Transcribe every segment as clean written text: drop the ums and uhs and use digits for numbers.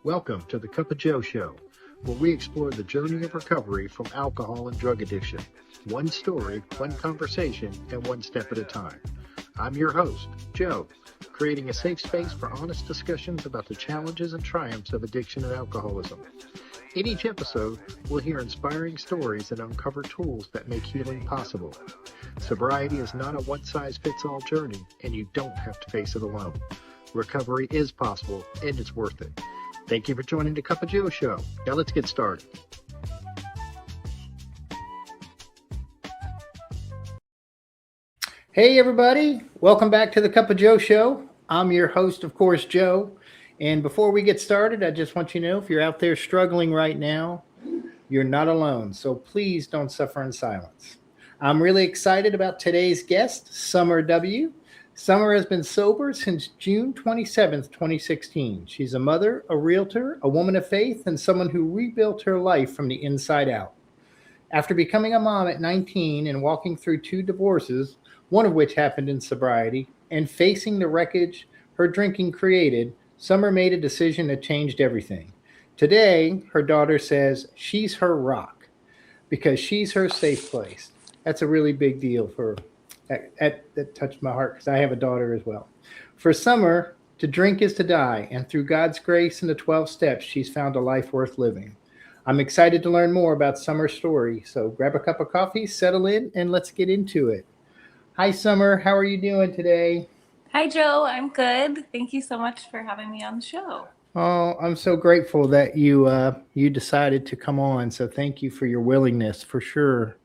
Welcome to the Cup of Joe Show, where we explore the journey of recovery from alcohol and drug addiction. One story, one conversation, and one step at a time. I'm your host, Joe, creating a safe space for honest discussions about the challenges and triumphs of addiction and alcoholism. In each episode, we'll hear inspiring stories and uncover tools that make healing possible. Sobriety is not a one-size-fits-all journey, and you don't have to face it alone. Recovery is possible, and it's worth it. Thank you for joining the Cup of Joe Show. Now let's get started. Hey everybody, welcome back to the Cup of Joe Show. I'm your host, of course, Joe. And before we get started, I just want you to know if you're out there struggling right now, you're not alone. So please don't suffer in silence. I'm really excited about today's guest, Summer W. Summer has been sober since June 27th, 2016. She's a mother, a realtor, a woman of faith, and someone who rebuilt her life from the inside out. After becoming a mom at 19 and walking through 2 divorces, one of which happened in sobriety, and facing the wreckage her drinking created, Summer made a decision that changed everything. Today, her daughter says she's her rock because she's her safe place. That's a really big deal for her. That touched my heart because I have a daughter as well. For Summer, to drink is to die, and through God's grace and the 12 steps, she's found a life worth living. I'm excited to learn more about Summer's story, so grab a cup of coffee, settle in, and let's get into it. Hi, Summer. How are you doing today? Hi, Joe. I'm good. Thank you so much for having me on the show. Oh, I'm so grateful that you decided to come on, so thank you for your willingness, for sure.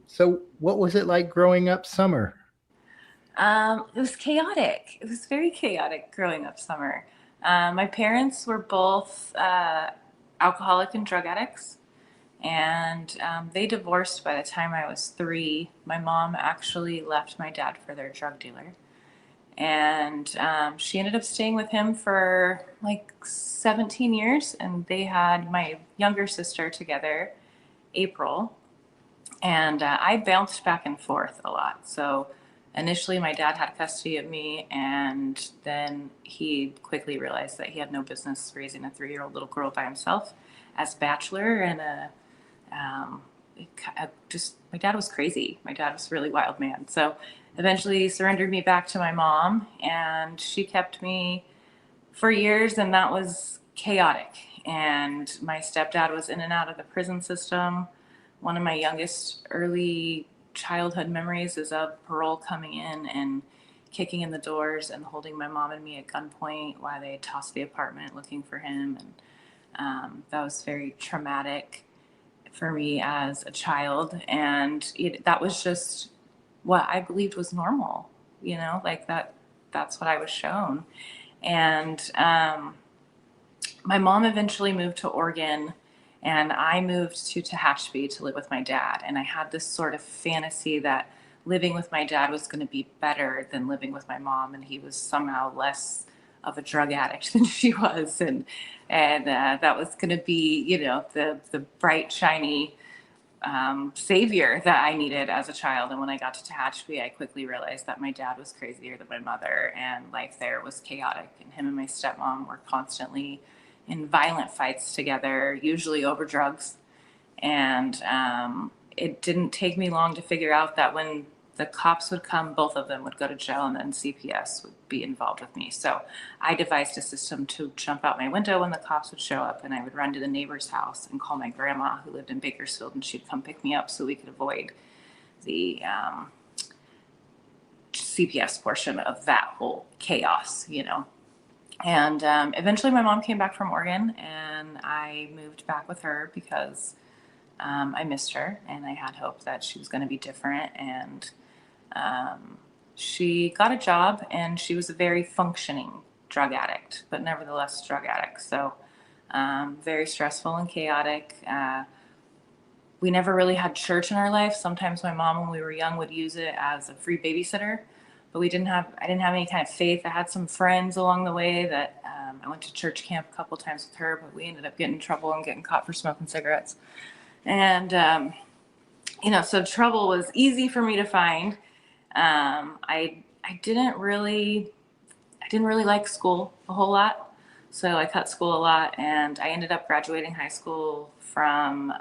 So what was it like growing up, Summer? It was chaotic. It was very chaotic growing up Summer. My parents were both alcoholic and drug addicts, and they divorced by the time I was 3. My mom actually left my dad for their drug dealer, and she ended up staying with him for like 17 years, and they had my younger sister together, April. And I bounced back and forth a lot. So initially, my dad had custody of me, and then he quickly realized that he had no business raising a 3-year-old little girl by himself as bachelor. And my dad was crazy. My dad was a really wild man. So eventually, he surrendered me back to my mom, and she kept me for years, and that was chaotic. And my stepdad was in and out of the prison system. One of my youngest early childhood memories is of parole coming in and kicking in the doors and holding my mom and me at gunpoint while they tossed the apartment looking for him. And that was very traumatic for me as a child. And that was just what I believed was normal, like that's what I was shown. And my mom eventually moved to Oregon, and I moved to Tehachapi to live with my dad. And I had this sort of fantasy that living with my dad was going to be better than living with my mom, and he was somehow less of a drug addict than she was, and that was going to be, the bright, shiny savior that I needed as a child. And when I got to Tehachapi, I quickly realized that my dad was crazier than my mother, and life there was chaotic. And him and my stepmom were constantly in violent fights together, usually over drugs. And it didn't take me long to figure out that when the cops would come, both of them would go to jail, and then CPS would be involved with me. So I devised a system to jump out my window when the cops would show up, and I would run to the neighbor's house and call my grandma, who lived in Bakersfield, and she'd come pick me up so we could avoid the CPS portion of that whole chaos, And eventually my mom came back from Oregon, and I moved back with her because I missed her, and I had hope that she was going to be different. And she got a job, and she was a very functioning drug addict, but nevertheless drug addict. So very stressful and chaotic. We never really had church in our life. Sometimes my mom, when we were young, would use it as a free babysitter, but I didn't have any kind of faith. I had some friends along the way that I went to church camp a couple times with her, but we ended up getting in trouble and getting caught for smoking cigarettes. And, so trouble was easy for me to find. I didn't really like school a whole lot. So I cut school a lot, and I ended up graduating high school from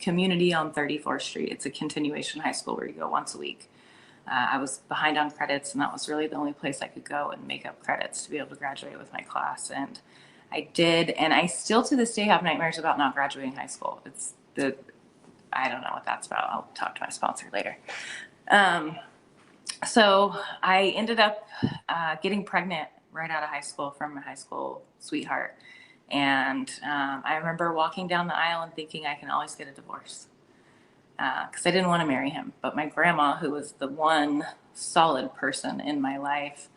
Community on 34th Street. It's a continuation high school where you go once a week. I was behind on credits, and that was really the only place I could go and make up credits to be able to graduate with my class. And I did, and I still to this day have nightmares about not graduating high school. I don't know what that's about. I'll talk to my sponsor later. So I ended up getting pregnant right out of high school from my high school sweetheart. And I remember walking down the aisle and thinking I can always get a divorce because I didn't want to marry him. But my grandma, who was the one solid person in my life,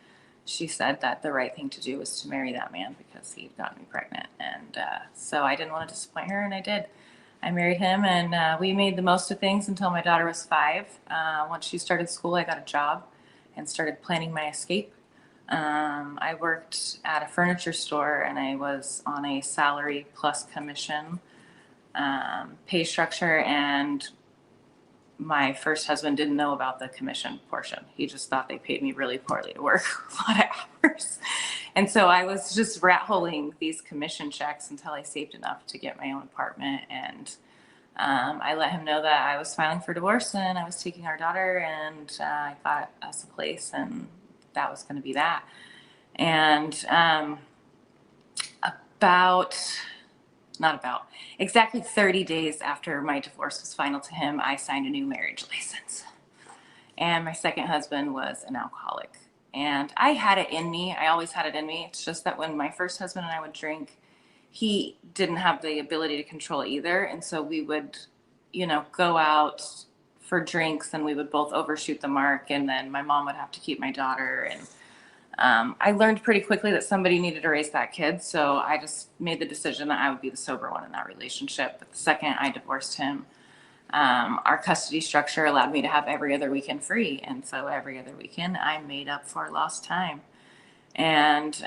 she said that the right thing to do was to marry that man because he'd gotten me pregnant. And so I didn't want to disappoint her, and I did. I married him, and we made the most of things until my daughter was 5. Once she started school, I got a job and started planning my escape. I worked at a furniture store, and I was on a salary plus commission pay structure, and my first husband didn't know about the commission portion. He just thought they paid me really poorly to work a lot of hours. And so I was just rat holing these commission checks until I saved enough to get my own apartment. And I let him know that I was filing for divorce and I was taking our daughter, and I got us a place, and that was going to be that. And exactly 30 days after my divorce was final to him, I signed a new marriage license. And my second husband was an alcoholic. And I had it in me. I always had it in me. It's just that when my first husband and I would drink, he didn't have the ability to control either. And so we would, go out for drinks, and we would both overshoot the mark. And then my mom would have to keep my daughter. And I learned pretty quickly that somebody needed to raise that kid. So I just made the decision that I would be the sober one in that relationship. But the second I divorced him, our custody structure allowed me to have every other weekend free. And so every other weekend I made up for lost time. And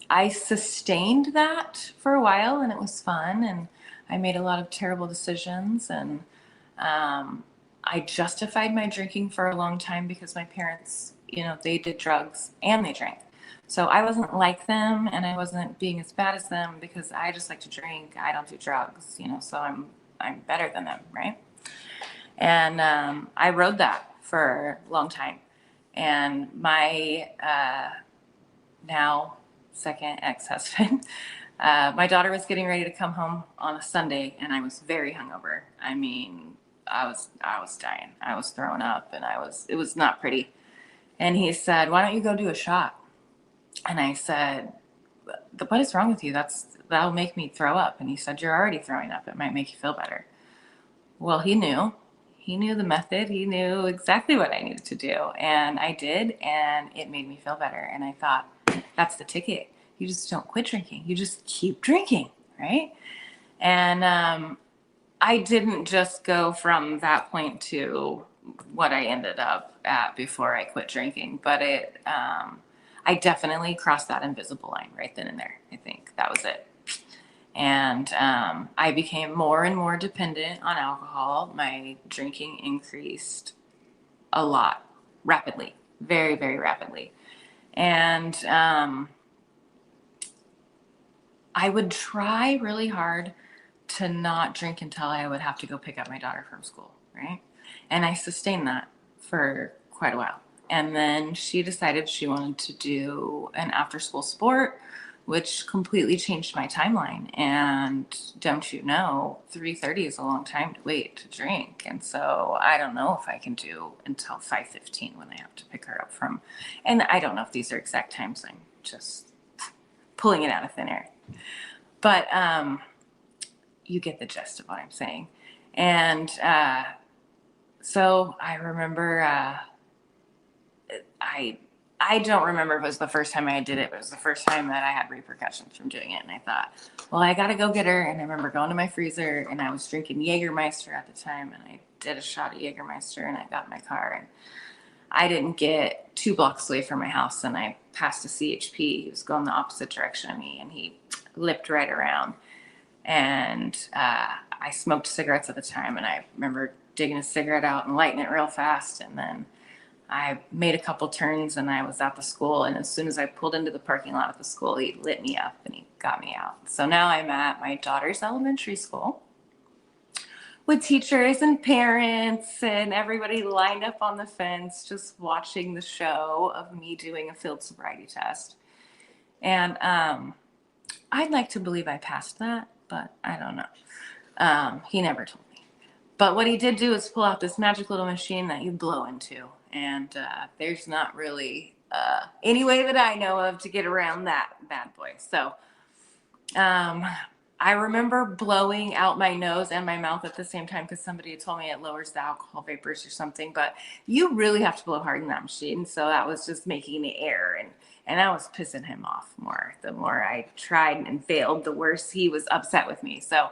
I sustained that for a while, and it was fun. And I made a lot of terrible decisions. And I justified my drinking for a long time because my parents, they did drugs and they drank. So I wasn't like them, and I wasn't being as bad as them because I just like to drink. I don't do drugs, so I'm better than them, right? And I rode that for a long time. And my now second ex-husband, my daughter was getting ready to come home on a Sunday, and I was very hungover. I mean, I was dying. I was throwing up, and it was not pretty. And he said, "Why don't you go do a shot?" And I said, "What is wrong with you? That'll make me throw up." And he said, "You're already throwing up. It might make you feel better." Well, he knew the method. He knew exactly what I needed to do. And I did, and it made me feel better. And I thought, that's the ticket. You just don't quit drinking. You just keep drinking, right? And I didn't just go from that point to what I ended up at before I quit drinking, but I definitely crossed that invisible line right then and there. I think that was it. And I became more and more dependent on alcohol. My drinking increased a lot, rapidly, very, very rapidly. And I would try really hard to not drink until I would have to go pick up my daughter from school, right? And I sustained that for quite a while. And then she decided she wanted to do an after-school sport, which completely changed my timeline. And don't you know, 3:30 is a long time to wait to drink. And so I don't know if I can do until 5:15 when I have to pick her up from, and I don't know if these are exact times. I'm just pulling it out of thin air. But you get the gist of what I'm saying. And so I remember, I don't remember if it was the first time I did it, but it was the first time that I had repercussions from doing it. And I thought, well, I got to go get her. And I remember going to my freezer, and I was drinking Jägermeister at the time. And I did a shot of Jägermeister, and I got in my car, and I didn't get 2 blocks away from my house. And I passed a CHP. He was going the opposite direction of me, and he lipped right around. And I smoked cigarettes at the time, and I remember digging a cigarette out and lighting it real fast. And then I made a couple turns and I was at the school. And as soon as I pulled into the parking lot at the school, he lit me up and he got me out. So now I'm at my daughter's elementary school with teachers and parents and everybody lined up on the fence, just watching the show of me doing a field sobriety test. And I'd like to believe I passed that, but I don't know. He never told me. But what he did do is pull out this magic little machine that you blow into. And there's not really any way that I know of to get around that bad boy. So I remember blowing out my nose and my mouth at the same time because somebody had told me it lowers the alcohol vapors or something. But you really have to blow hard in that machine. So that was just making the air. And I was pissing him off more. The more I tried and failed, the worse he was upset with me. So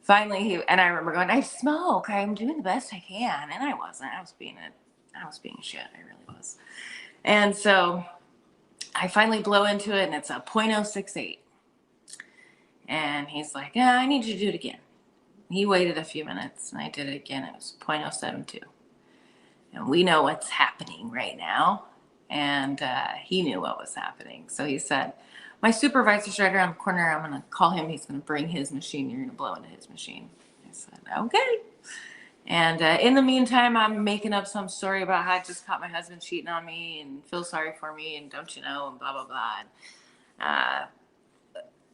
finally and I remember going, I smoke. I'm doing the best I can. And I wasn't. I was being shit. I really was. And so I finally blow into it and it's a .068. And he's like, yeah, I need you to do it again. He waited a few minutes and I did it again. It was .072. And we know what's happening right now. And he knew what was happening. So he said, my supervisor's right around the corner. I'm going to call him. He's going to bring his machine. You're going to blow into his machine. I said, okay. And in the meantime, I'm making up some story about how I just caught my husband cheating on me and feel sorry for me and don't you know, and blah, blah, blah. And,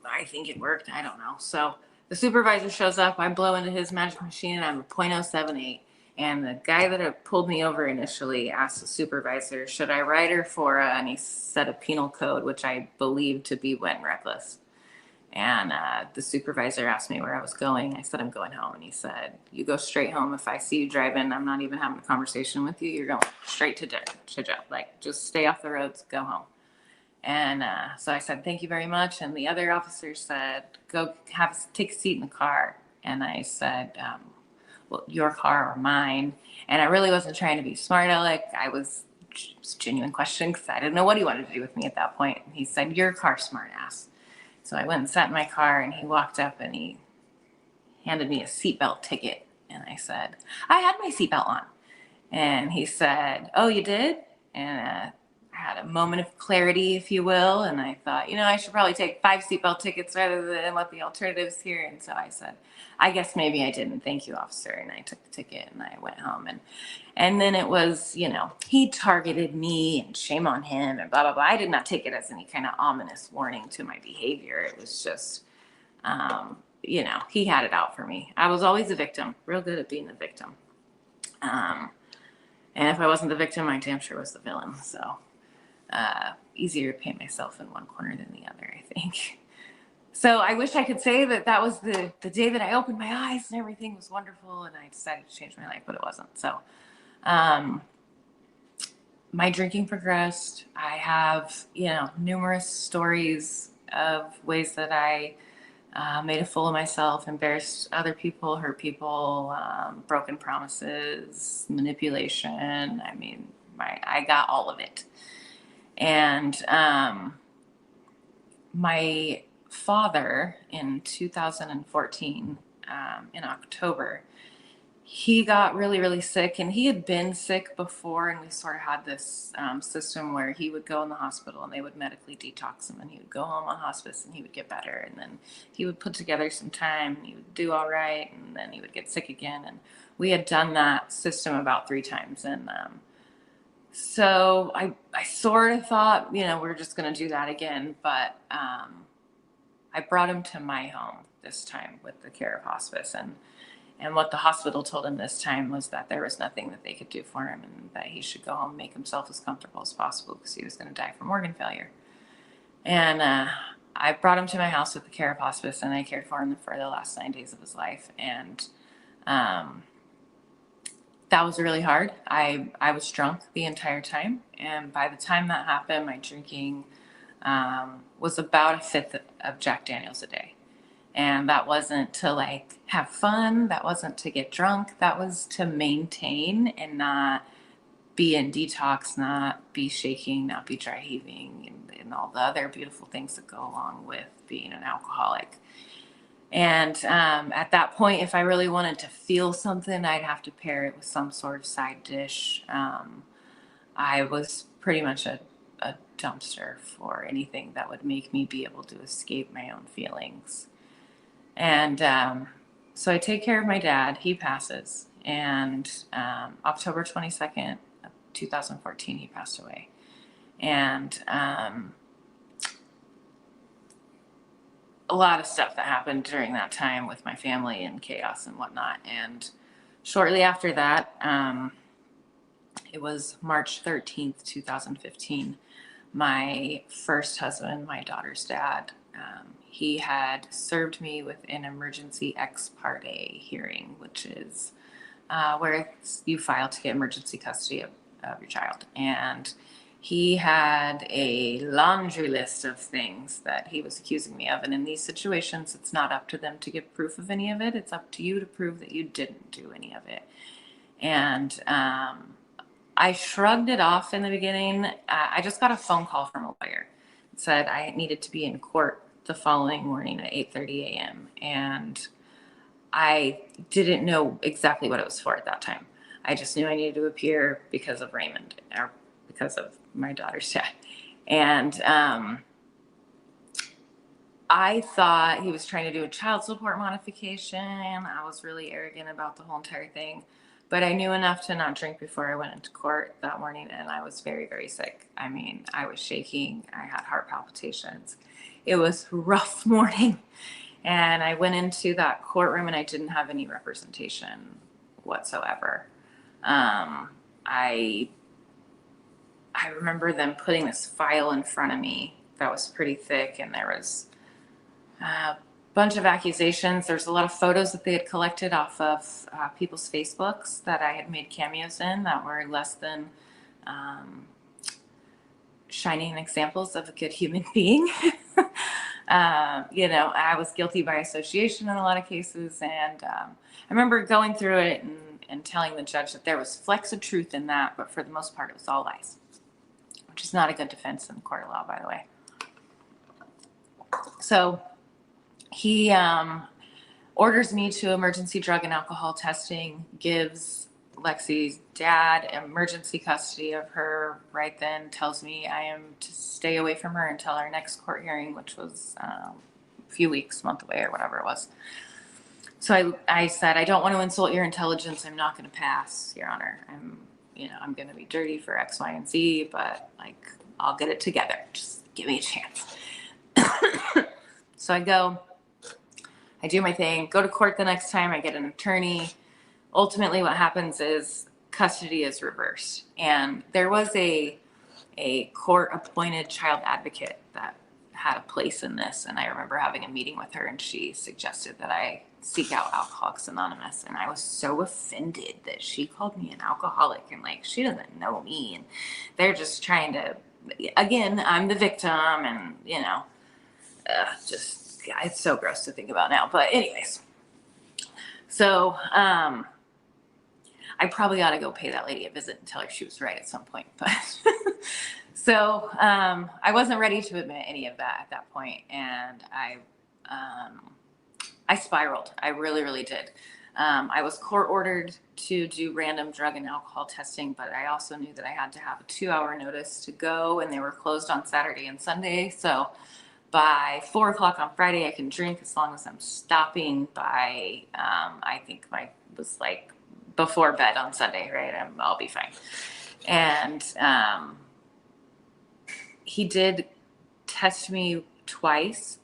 I think it worked. I don't know. So the supervisor shows up. I blow into his magic machine and I'm a .078. And the guy that had pulled me over initially asked the supervisor, should I write her for and he said a penal code, which I believed to be when reckless. And the supervisor asked me where I was going. I said, I'm going home. And he said, you go straight home. If I see you driving, I'm not even having a conversation with you. You're going straight to jail. Like, just stay off the roads, go home. And so I said, thank you very much. And the other officer said, go take a seat in the car. And I said, well, your car or mine? And I really wasn't trying to be smart aleck. It was a genuine question because I didn't know what he wanted to do with me at that point. And he said, your car, smart ass. So I went and sat in my car and he walked up and he handed me a seatbelt ticket. And I said, I had my seatbelt on. And he said, oh, you did? And I had a moment of clarity, if you will. And I thought, I should probably take 5 seatbelt tickets rather than what the alternatives here. And so I said, I guess maybe I didn't. Thank you, officer. And I took the ticket and I went home. And then it was, he targeted me and shame on him and blah, blah, blah. I did not take it as any kind of ominous warning to my behavior. It was just, he had it out for me. I was always a victim, real good at being the victim. And if I wasn't the victim, I damn sure was the villain. So easier to paint myself in one corner than the other, I think. So I wish I could say that was the day that I opened my eyes and everything was wonderful and I decided to change my life, but it wasn't. So my drinking progressed. I have, numerous stories of ways that I made a fool of myself, embarrassed other people, hurt people, broken promises, manipulation. I mean, I got all of it. And my father in 2014, in October, he got really, really sick, and he had been sick before, and we sort of had this system where he would go in the hospital and they would medically detox him, and he would go home on hospice and he would get better, and then he would put together some time and he would do all right, and then he would get sick again. And we had done that system about 3 times. And so I sort of thought, we're just going to do that again. But I brought him to my home this time with the care of hospice. And what the hospital told him this time was that there was nothing that they could do for him and that he should go home and make himself as comfortable as possible because he was going to die from organ failure. And I brought him to my house with the care of hospice, and I cared for him for the last 9 days of his life. And that was really hard. I was drunk the entire time. And by the time that happened, my drinking was about 1/5 of Jack Daniels a day. And that wasn't to have fun. That wasn't to get drunk. That was to maintain and not be in detox, not be shaking, not be dry heaving, and all the other beautiful things that go along with being an alcoholic. And at that point, if I really wanted to feel something, I'd have to pair it with some sort of side dish. I was pretty much a dumpster for anything that would make me be able to escape my own feelings. And so I take care of my dad. He passes. And October 22nd, 2014, he passed away. And a lot of stuff that happened during that time with my family and chaos and whatnot. And shortly after that, it was March 13th, 2015, my first husband, my daughter's dad, he had served me with an emergency ex parte hearing, which is where you file to get emergency custody of your child. And he had a laundry list of things that he was accusing me of. And in these situations, it's not up to them to give proof of any of it. It's up to you to prove that you didn't do any of it. And I shrugged it off in the beginning. I just got a phone call from a lawyer. It said I needed to be in court the following morning at 8:30 a.m. And I didn't know exactly what it was for at that time. I just knew I needed to appear because of Raymond, or because of my daughter's dad. And I thought he was trying to do a child support modification. I was really arrogant about the whole entire thing. But I knew enough to not drink before I went into court that morning, and I was very, very sick. I mean, I was shaking. I had heart palpitations. It was a rough morning. And I went into that courtroom, and I didn't have any representation whatsoever. I remember them putting this file in front of me that was pretty thick, and there was a bunch of accusations. There's a lot of photos that they had collected off of people's Facebooks that I had made cameos in that were less than shining examples of a good human being. I was guilty by association in a lot of cases. And I remember going through it and telling the judge that there was flecks of truth in that, but for the most part, it was all lies, which is not a good defense in court of law, by the way. So he orders me to emergency drug and alcohol testing, gives Lexi's dad emergency custody of her right then, tells me I am to stay away from her until our next court hearing, which was a few weeks, month away or whatever it was. So I said, I don't want to insult your intelligence. I'm not going to pass, Your Honor. I'm going to be dirty for X, Y, and Z, but I'll get it together. Just give me a chance. So I go, I do my thing, go to court the next time, I get an attorney. Ultimately, what happens is custody is reversed. And there was a court-appointed child advocate that had a place in this. And I remember having a meeting with her, and she suggested that I seek out Alcoholics Anonymous. And I was so offended that she called me an alcoholic, and she doesn't know me. And they're just trying to, again, I'm the victim, and it's so gross to think about now. But anyways, so I probably ought to go pay that lady a visit and tell her she was right at some point. But so I wasn't ready to admit any of that at that point, and I spiraled. I really, really did. I was court ordered to do random drug and alcohol testing, but I also knew that I had to have a 2-hour notice to go, and they were closed on Saturday and Sunday. So by 4:00 on Friday, I can drink as long as I'm stopping by, I think was before bed on Sunday, right? I'll be fine. And he did test me twice,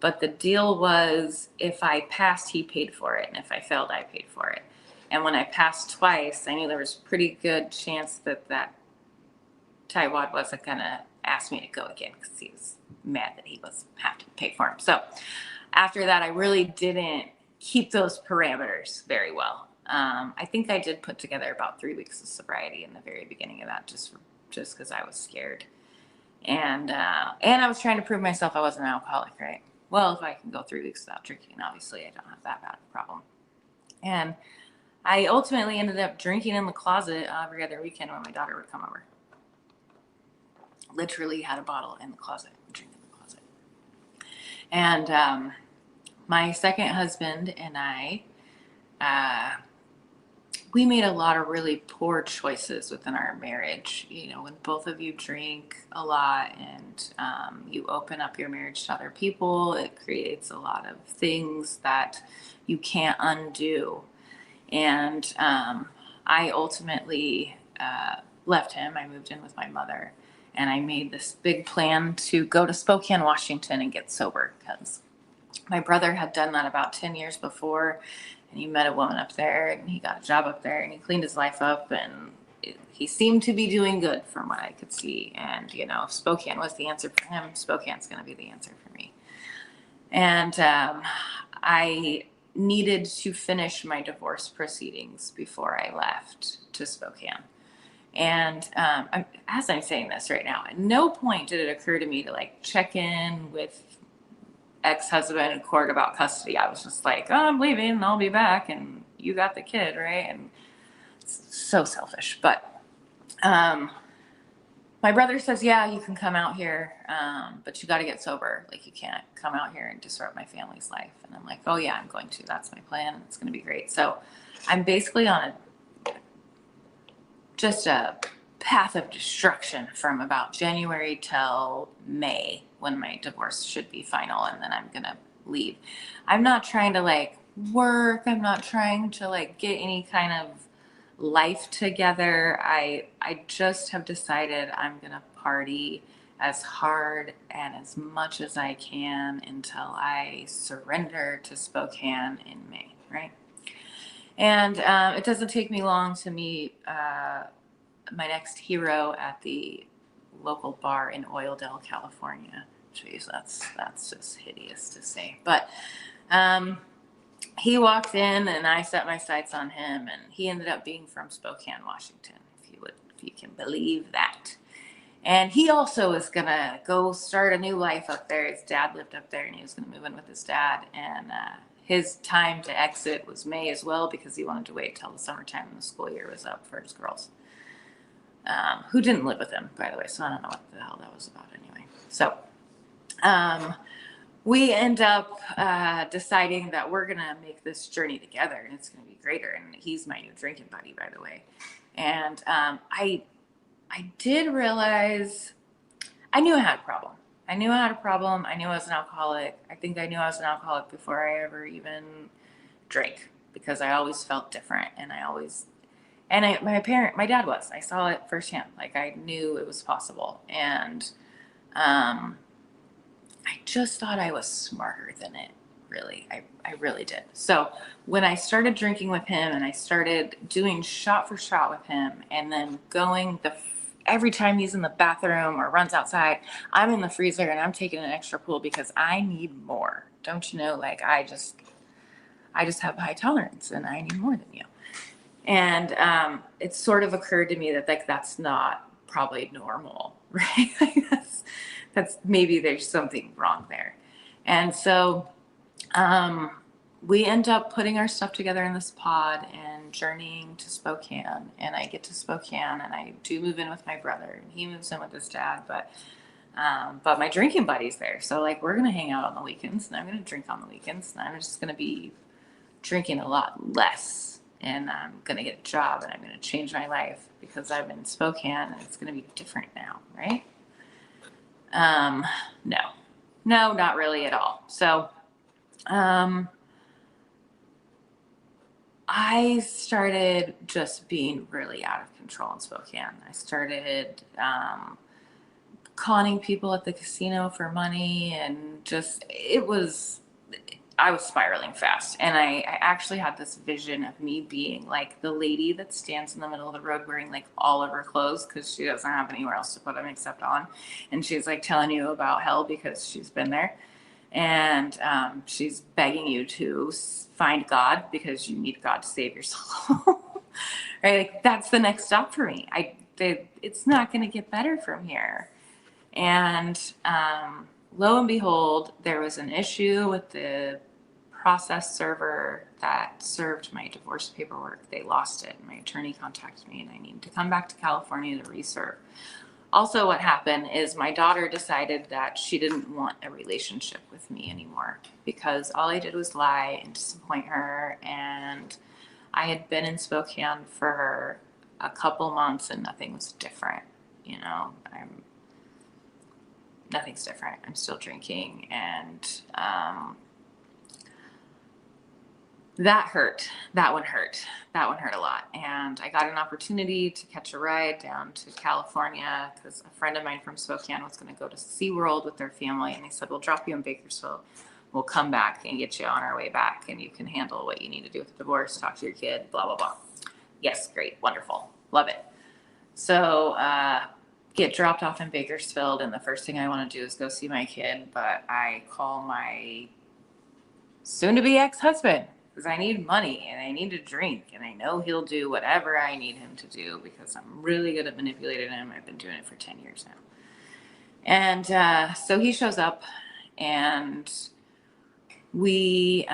but the deal was if I passed, he paid for it. And if I failed, I paid for it. And when I passed twice, I knew there was a pretty good chance that tightwad wasn't going to ask me to go again, because he was mad that he was have to pay for him. So after that, I really didn't keep those parameters very well. I think I did put together about 3 weeks of sobriety in the very beginning of that, just because I was scared. And I was trying to prove myself I wasn't an alcoholic, right? Well, if I can go 3 weeks without drinking, obviously I don't have that bad of a problem. And I ultimately ended up drinking in the closet every other weekend when my daughter would come over. Literally had a bottle in the closet, drinking in the closet. And my second husband and I, we made a lot of really poor choices within our marriage. You know, when both of you drink a lot and you open up your marriage to other people, it creates a lot of things that you can't undo. And I ultimately left him. I moved in with my mother, and I made this big plan to go to Spokane, Washington and get sober, because my brother had done that about 10 years before, and he met a woman up there and he got a job up there and he cleaned his life up, and he seemed to be doing good from what I could see. And, you know, if Spokane was the answer for him, Spokane's going to be the answer for me. And I needed to finish my divorce proceedings before I left to Spokane. And as I'm saying this right now, at no point did it occur to me to like check in with ex-husband in court about custody. I was just like, oh, I'm leaving and I'll be back, and you got the kid, right? And it's so selfish. But my brother says, yeah, you can come out here, but you got to get sober. Like, you can't come out here and disrupt my family's life. And I'm like, oh yeah, I'm going to. That's my plan, and it's going to be great. So I'm basically on just a path of destruction from about January till May, when my divorce should be final, and then I'm gonna leave. I'm not trying to like work. I'm not trying to like get any kind of life together. I just have decided I'm gonna party as hard and as much as I can until I surrender to Spokane in May, right? And it doesn't take me long to meet my next hero at the local bar in Oildale, California. Jeez, that's just hideous to say. But he walked in and I set my sights on him, and he ended up being from Spokane, Washington, if you can believe that. And he also is gonna go start a new life up there. His dad lived up there, and he was gonna move in with his dad. And his time to exit was May as well, because he wanted to wait till the summertime when the school year was up for his girls. Who didn't live with him, by the way, so I don't know what the hell that was about anyway. So we end up deciding that we're going to make this journey together, and it's going to be greater. And he's my new drinking buddy, by the way. And I did realize I knew I had a problem. I knew I was an alcoholic. I think I knew I was an alcoholic before I ever even drank, because I always felt different, and my dad was. I saw it firsthand. Like, I knew it was possible. And I just thought I was smarter than it, really. I really did. So when I started drinking with him, and I started doing shot for shot with him, and then going every time he's in the bathroom or runs outside, I'm in the freezer and I'm taking an extra pull because I need more. Don't you know? Like, I just have high tolerance, and I need more than you. And it sort of occurred to me that like that's not probably normal, right? Like that's maybe there's something wrong there. And so we end up putting our stuff together in this pod and journeying to Spokane. And I get to Spokane, and I do move in with my brother, and he moves in with his dad. But my drinking buddy's there, so like we're gonna hang out on the weekends, and I'm gonna drink on the weekends, and I'm just gonna be drinking a lot less. And I'm going to get a job, and I'm going to change my life because I'm in Spokane, and it's going to be different now, right? No, not really at all. So I started just being really out of control in Spokane. I started conning people at the casino for money, and I was spiraling fast. And I actually had this vision of me being like the lady that stands in the middle of the road wearing like all of her clothes because she doesn't have anywhere else to put them except on. And she's like telling you about hell because she's been there. And she's begging you to find God because you need God to save your soul. Right? Like, that's the next stop for me. It's not going to get better from here. And lo and behold, there was an issue with the process server that served my divorce paperwork. They lost it. My attorney contacted me, and I needed to come back to California to reserve. Also, what happened is my daughter decided that she didn't want a relationship with me anymore because all I did was lie and disappoint her. And I had been in Spokane for a couple months and nothing was different. Nothing's different. I'm still drinking, and that hurt. That one hurt. That one hurt a lot. And I got an opportunity to catch a ride down to California because a friend of mine from Spokane was going to go to SeaWorld with their family. And they said, we'll drop you in Bakersfield. We'll come back and get you on our way back. And you can handle what you need to do with the divorce, talk to your kid, blah, blah, blah. Yes, great. Wonderful. Love it. So get dropped off in Bakersfield. And the first thing I want to do is go see my kid. But I call my soon-to-be ex-husband, because I need money and I need to drink, and I know he'll do whatever I need him to do because I'm really good at manipulating him. I've been doing it for 10 years now. And so he shows up, and we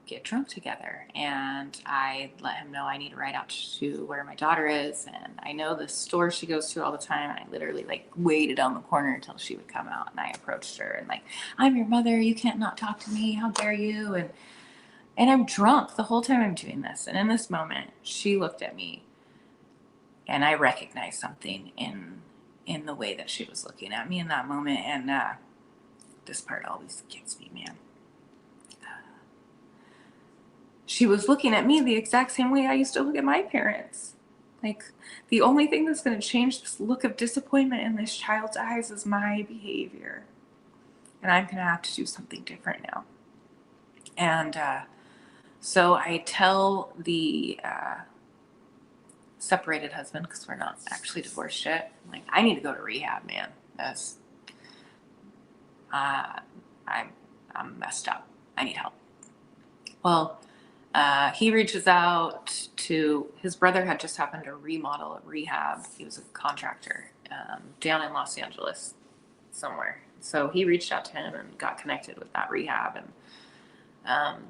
get drunk together, and I let him know I need to ride out to where my daughter is, and I know the store she goes to all the time, and I literally waited on the corner until she would come out, and I approached her and I'm your mother, you can't not talk to me, how dare you? And I'm drunk the whole time I'm doing this, and in this moment she looked at me, and I recognized something in the way that she was looking at me in that moment. And this part always gets me, man. She was looking at me the exact same way I used to look at my parents. The only thing that's going to change this look of disappointment in this child's eyes is my behavior. And I'm going to have to do something different now. And so I tell the separated husband, because we're not actually divorced yet, I need to go to rehab, man. I'm messed up. I need help. Well, he reaches out to his brother, had just happened to remodel a rehab. He was a contractor down in Los Angeles somewhere. So he reached out to him and got connected with that rehab. And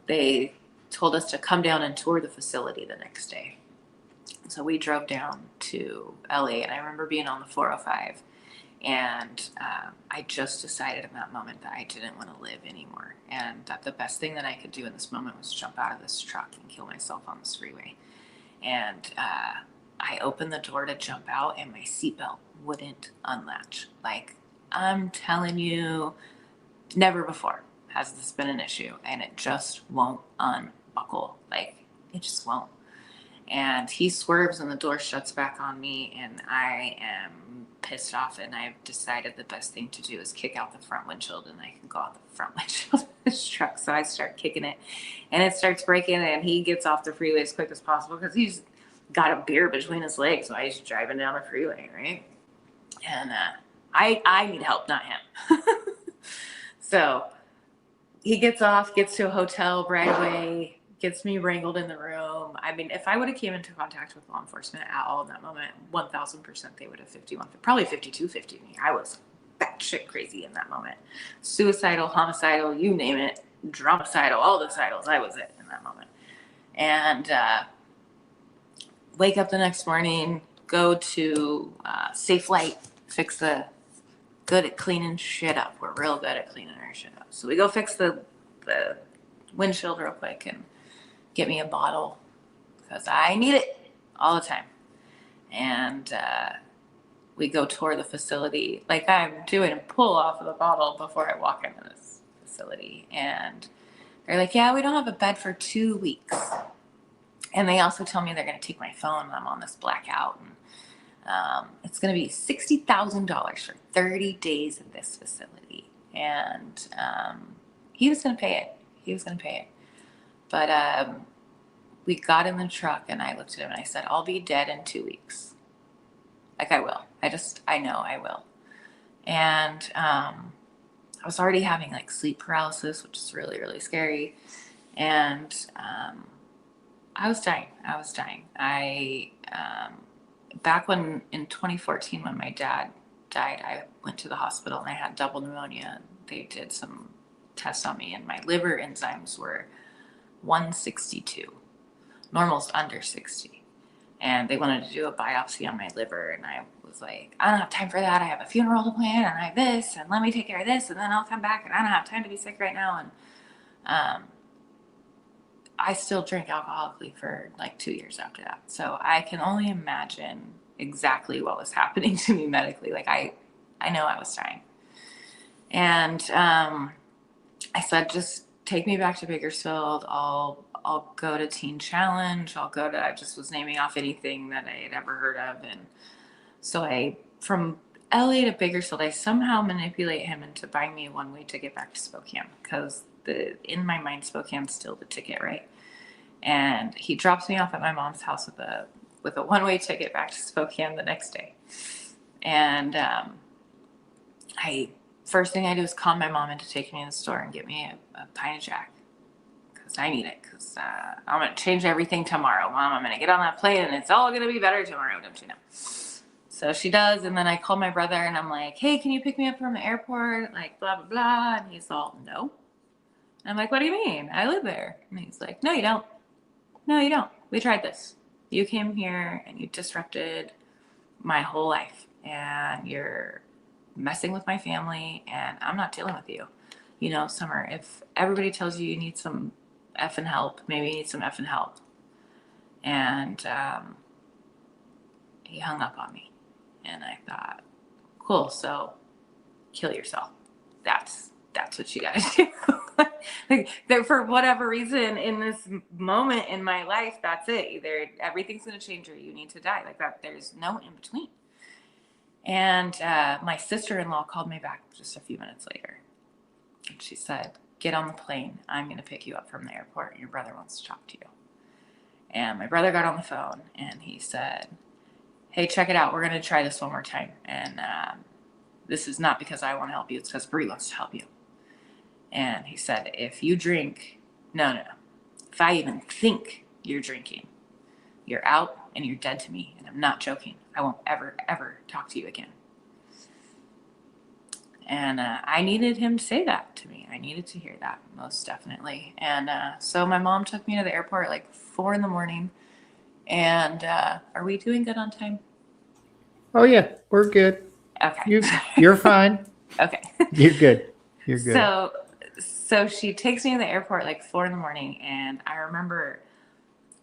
they told us to come down and tour the facility the next day. So we drove down to LA, and I remember being on the 405. And I just decided in that moment that I didn't want to live anymore, and that the best thing that I could do in this moment was jump out of this truck and kill myself on this freeway. And I opened the door to jump out, and my seatbelt wouldn't unlatch. I'm telling you, never before has this been an issue, and it just won't unbuckle. It just won't. And he swerves, and the door shuts back on me, and I am pissed off, and I've decided the best thing to do is kick out the front windshield, and I can go out the front windshield of this truck. So I start kicking it, and it starts breaking, and he gets off the freeway as quick as possible because he's got a beer between his legs while he's driving down the freeway, right? And I need help, not him. So he gets off, gets to a hotel right away, gets me wrangled in the room. I mean, if I would have came into contact with law enforcement at all in that moment, 1,000% they would have probably 52-50 me. I was batshit crazy in that moment. Suicidal, homicidal, you name it, dromicidal, all the sidals. I was it in that moment. And wake up the next morning, go to Safe Light, good at cleaning shit up. We're real good at cleaning our shit up. So we go fix the windshield real quick and get me a bottle because I need it all the time. And we go tour the facility. I'm doing a pull off of the bottle before I walk into this facility. And they're like, yeah, we don't have a bed for 2 weeks. And they also tell me they're going to take my phone and I'm on this blackout. And it's going to be $60,000 for 30 days in this facility. And he was going to pay it. But we got in the truck, and I looked at him and I said, I'll be dead in 2 weeks. I will. I know I will. And I was already having sleep paralysis, which is really, really scary. And I was dying. Back in 2014, when my dad died, I went to the hospital and I had double pneumonia. They did some tests on me, and my liver enzymes were 162. Normal's under 60. And they wanted to do a biopsy on my liver, and I was like, I don't have time for that. I have a funeral to plan, and I have this, and let me take care of this, and then I'll come back, and I don't have time to be sick right now. And I still drank alcoholically for like 2 years after that. So I can only imagine exactly what was happening to me medically. Like I know I was dying. And I said, just take me back to Bakersfield. I'll go to Teen Challenge. I just was naming off anything that I had ever heard of. And so from LA to Bakersfield, I somehow manipulate him into buying me a one-way ticket back to Spokane, because in my mind, Spokane's still the ticket, right? And he drops me off at my mom's house with a one-way ticket back to Spokane the next day. And first thing I do is con my mom into taking me to the store and get me a pint of Jack, because I need it, because I'm going to change everything tomorrow. Mom, I'm going to get on that plane and it's all going to be better tomorrow, don't you know? So she does, and then I call my brother and I'm like, hey, can you pick me up from the airport? Like, blah, blah, blah. And he's all, no. And I'm like, what do you mean? I live there. And he's like, no, you don't. No, you don't. We tried this. You came here and you disrupted my whole life, and you're messing with my family, and I'm not dealing with you. You know, Summer, if everybody tells you you need some effing help, maybe you need some effing help. And he hung up on me. And I thought, cool, so kill yourself. That's what you gotta do. Like, for whatever reason, in this moment in my life, that's it. Either everything's gonna change or you need to die. Like that, there's no in between. And my sister-in-law called me back just a few minutes later. And she said, get on the plane. I'm going to pick you up from the airport. Your brother wants to talk to you. And my brother got on the phone and he said, hey, check it out. We're going to try this one more time. And this is not because I want to help you. It's because Bree wants to help you. And he said, if you drink, no. If I even think you're drinking, you're out and you're dead to me. And I'm not joking. I won't ever, ever talk to you again. And I needed him to say that to me. I needed to hear that, most definitely. And so my mom took me to the airport at like 4 a.m. And are we doing good on time? Oh yeah, we're good. Okay. You're fine. Okay. You're good. You're good. So she takes me to the airport like 4 a.m. And I remember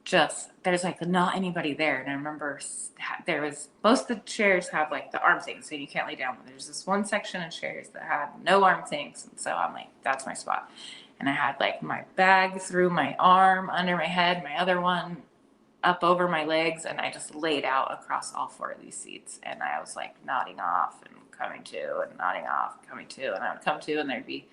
there's like not anybody there. And I remember there was, most of the chairs have like the arm things, so you can't lay down. There's this one section of chairs that had no arm things. And so I'm like, that's my spot. And I had like my bag through my arm, under my head, my other one up over my legs. And I just laid out across all 4 of these seats. And I was like nodding off and coming to, and nodding off, coming to. And I would come to, and there'd be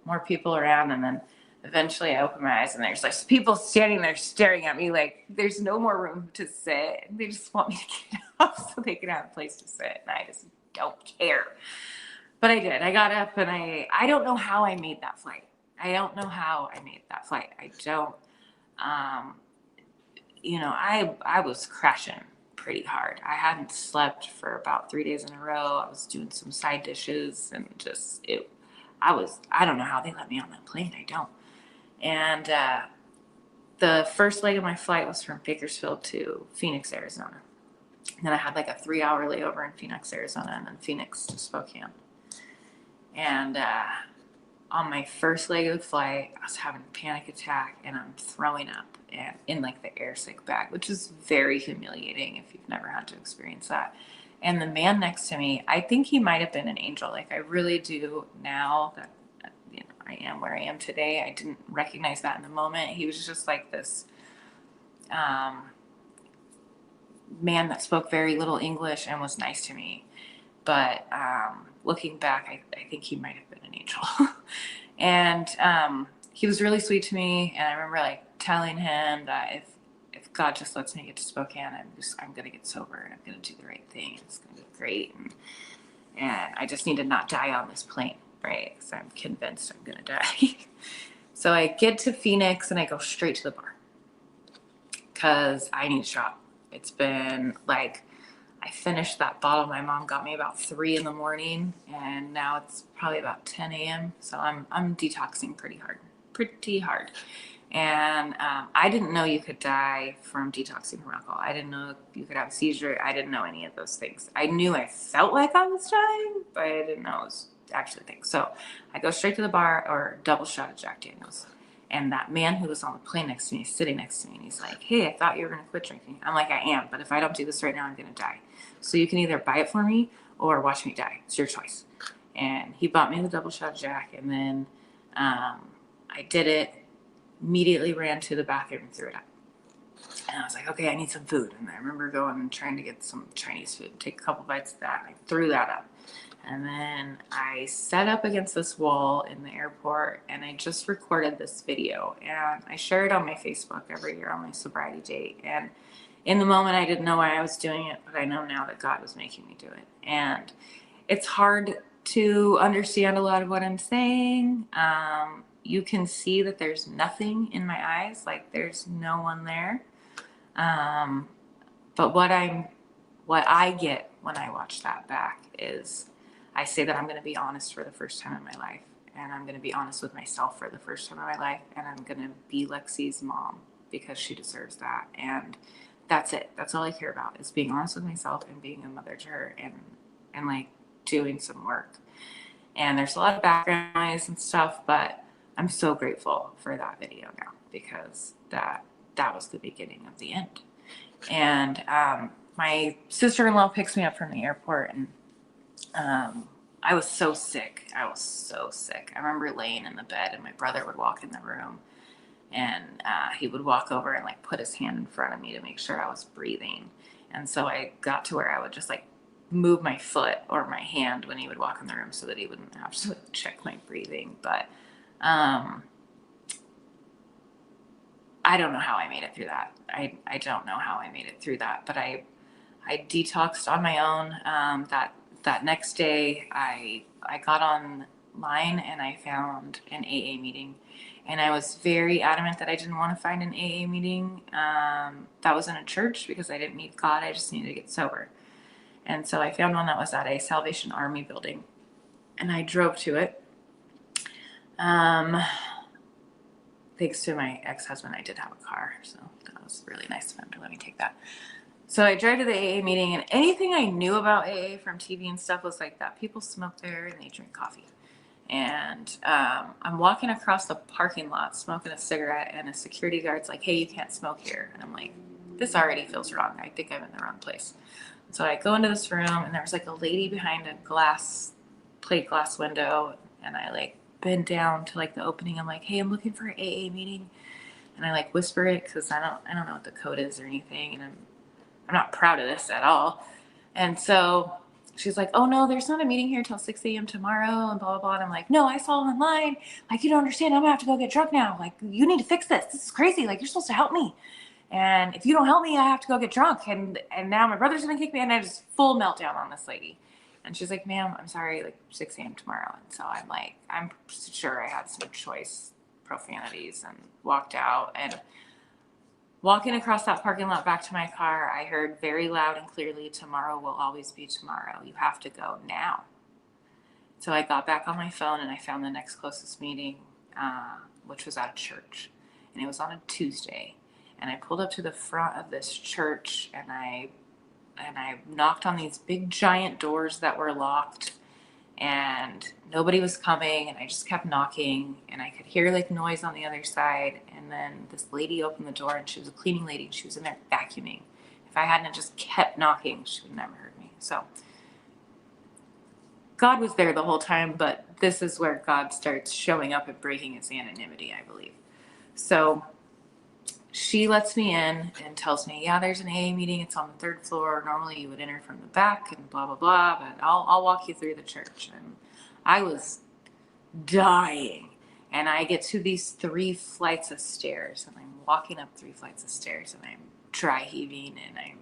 more people around. And then eventually I open my eyes and there's like people standing there staring at me like there's no more room to sit. They just want me to get up so they can have a place to sit. And I just don't care. But I did. I got up and I don't know how I made that flight. I don't, I was crashing pretty hard. I hadn't slept for about 3 days in a row. I was doing some side dishes and I don't know how they let me on that plane. I don't. And the first leg of my flight was from Bakersfield to Phoenix, Arizona. And then I had like a 3-hour layover in Phoenix, Arizona, and then Phoenix to Spokane. And on my first leg of the flight, I was having a panic attack and I'm throwing up and in like the air sick bag, which is very humiliating if you've never had to experience that. And the man next to me, I think he might have been an angel. Like I really do now that I am where I am today. I didn't recognize that in the moment. He was just like this man that spoke very little English and was nice to me. But looking back, I think he might have been an angel. And he was really sweet to me. And I remember like telling him that if God just lets me get to Spokane, I'm going to get sober and I'm going to do the right thing. It's going to be great. And I just need to not die on this plane. Right, because I'm convinced I'm gonna die. So I get to Phoenix and I go straight to the bar because I need a shot. It's been like I finished that bottle my mom got me about 3 a.m, and now it's probably about 10 a.m. So I'm detoxing pretty hard. And I didn't know you could die from detoxing from alcohol. I didn't know you could have a seizure. I didn't know any of those things. I knew I felt like I was dying, but I didn't know it was actually things. So I go straight to the bar or double shot of Jack Daniels. And that man who was on the plane next to me is sitting next to me, and he's like, hey, I thought you were going to quit drinking. I'm like, I am, but if I don't do this right now, I'm going to die. So you can either buy it for me or watch me die. It's your choice. And he bought me the double shot of Jack, and then I did it, immediately ran to the bathroom and threw it up. And I was like, okay, I need some food. And I remember going and trying to get some Chinese food, take a couple bites of that, and I threw that up. And then I sat up against this wall in the airport, and I just recorded this video, and I share it on my Facebook every year on my sobriety date. And in the moment, I didn't know why I was doing it, but I know now that God was making me do it. And it's hard to understand a lot of what I'm saying. You can see that there's nothing in my eyes, like there's no one there. But what I get when I watch that back is I say that I'm going to be honest for the first time in my life, and I'm going to be honest with myself for the first time in my life, and I'm going to be Lexi's mom because she deserves that. And that's it. That's all I care about, is being honest with myself and being a mother to her, and like doing some work. And there's a lot of background noise and stuff, but I'm so grateful for that video now, because that was the beginning of the end. And my sister-in-law picks me up from the airport, and I was so sick. I remember laying in the bed, and my brother would walk in the room, and he would walk over and like put his hand in front of me to make sure I was breathing. And so I got to where I would just like move my foot or my hand when he would walk in the room so that he wouldn't have to check my breathing. But I don't know how I made it through that. I don't know how I made it through that, but I detoxed on my own. That next day I got online and I found an AA meeting, and I was very adamant that I didn't want to find an AA meeting that was in a church, because I didn't need God. I just needed to get sober. And so I found one that was at a Salvation Army building, and I drove to it. Thanks to my ex-husband, I did have a car, so that was really nice of him to let me take that. So I drove to the AA meeting, and anything I knew about AA from TV and stuff was like that people smoke there and they drink coffee. And I'm walking across the parking lot smoking a cigarette, and a security guard's like, hey, you can't smoke here. And I'm like, this already feels wrong. I think I'm in the wrong place. So I go into this room, and there was like a lady behind a plate glass window, and I like bend down to like the opening. I'm like, hey, I'm looking for an AA meeting. And I like whisper it, because I don't know what the code is or anything, and I'm not proud of this at all. And so she's like, oh no, there's not a meeting here till 6 a.m. tomorrow, and blah, blah, blah. And I'm like, no, I saw online. Like, you don't understand. I'm gonna have to go get drunk now. Like, you need to fix this. This is crazy. Like, you're supposed to help me. And if you don't help me, I have to go get drunk. And now my brother's gonna kick me. And I just full meltdown on this lady. And she's like, ma'am, I'm sorry, like 6 a.m. tomorrow. And so I'm like, I'm sure I had some choice profanities and walked out. And walking across that parking lot back to my car, I heard very loud and clearly, tomorrow will always be tomorrow. You have to go now. So I got back on my phone, and I found the next closest meeting, which was at a church. And it was on a Tuesday. And I pulled up to the front of this church, and I knocked on these big giant doors that were locked, and nobody was coming, and I just kept knocking, and I could hear like noise on the other side. And then this lady opened the door, and she was a cleaning lady, and she was in there vacuuming. If I hadn't just kept knocking, she would have never heard me. So God was there the whole time, but this is where God starts showing up and breaking his anonymity, I believe. So she lets me in and tells me, yeah, there's an AA meeting. It's on the 3rd floor. Normally you would enter from the back and blah, blah, blah, but I'll walk you through the church. And I was dying. And I get to these 3 flights of stairs, and I'm walking up 3 flights of stairs, and I'm dry heaving, and I'm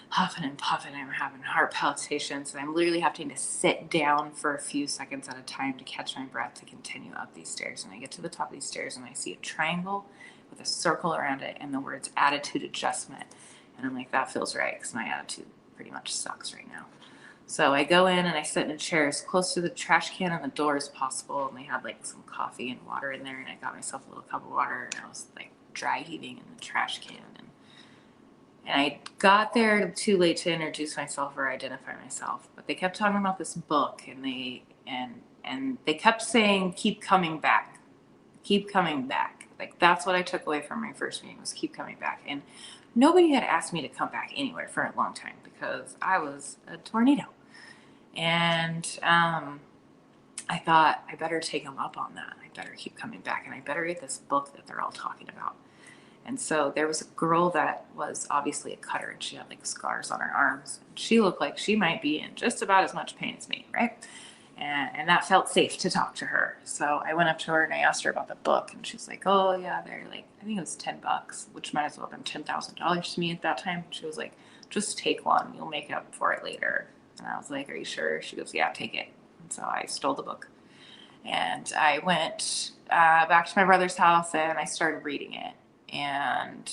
huffing and puffing. I'm having heart palpitations, and I'm literally having to sit down for a few seconds at a time to catch my breath to continue up these stairs. And I get to the top of these stairs, and I see a triangle with a circle around it and the words attitude adjustment. And I'm like, that feels right, because my attitude pretty much sucks right now. So I go in and I sit in a chair as close to the trash can and the door as possible. And they had like some coffee and water in there. And I got myself a little cup of water, and I was like dry heaving in the trash can. And I got there too late to introduce myself or identify myself. But they kept talking about this book, and they kept saying, keep coming back. Keep coming back. Like, that's what I took away from my first meeting, was keep coming back. And nobody had asked me to come back anywhere for a long time because I was a tornado. And I thought, I better take them up on that. I better keep coming back, and I better get this book that they're all talking about. And so there was a girl that was obviously a cutter, and she had like scars on her arms. She looked like she might be in just about as much pain as me, right? And that felt safe to talk to her. So I went up to her and I asked her about the book, and she's like, oh yeah, they're like, I think it was $10, which might as well have been $10,000 to me at that time. She was like, just take one, you'll make up for it later. And I was like, are you sure? She goes, yeah, take it. And so I stole the book, and I went back to my brother's house and I started reading it. And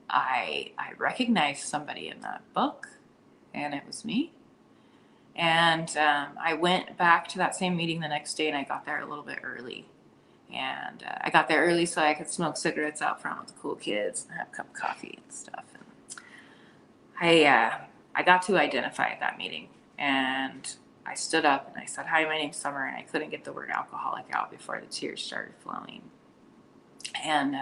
I recognized somebody in that book, and it was me. And I went back to that same meeting the next day, and I got there a little bit early. And I got there early so I could smoke cigarettes out front with the cool kids and have a cup of coffee and stuff. And I got to identify at that meeting, and I stood up and I said, hi, my name's Summer, and I couldn't get the word alcoholic out before the tears started flowing. And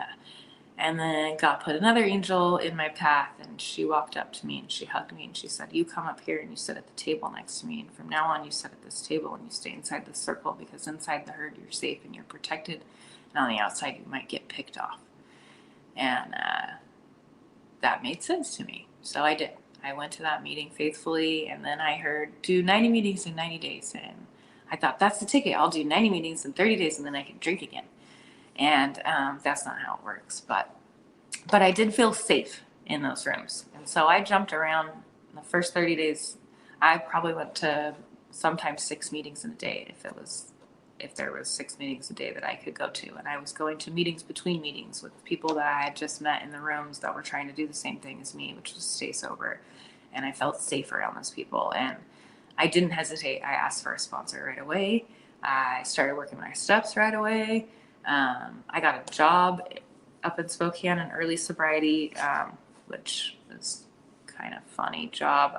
then God put another angel in my path, and she walked up to me and she hugged me and she said, you come up here and you sit at the table next to me, and from now on you sit at this table and you stay inside the circle, because inside the herd you're safe and you're protected, and on the outside you might get picked off. And that made sense to me. So I did. I went to that meeting faithfully, and then I heard, do 90 meetings in 90 days. And I thought, that's the ticket. I'll do 90 meetings in 30 days and then I can drink again. And that's not how it works. But I did feel safe in those rooms. And so I jumped around. The first 30 days, I probably went to sometimes 6 meetings in a day if there was 6 meetings a day that I could go to. And I was going to meetings between meetings with people that I had just met in the rooms that were trying to do the same thing as me, which was stay sober. And I felt safe around those people. And I didn't hesitate. I asked for a sponsor right away. I started working my steps right away. I got a job up in Spokane in early sobriety, which was kind of funny job.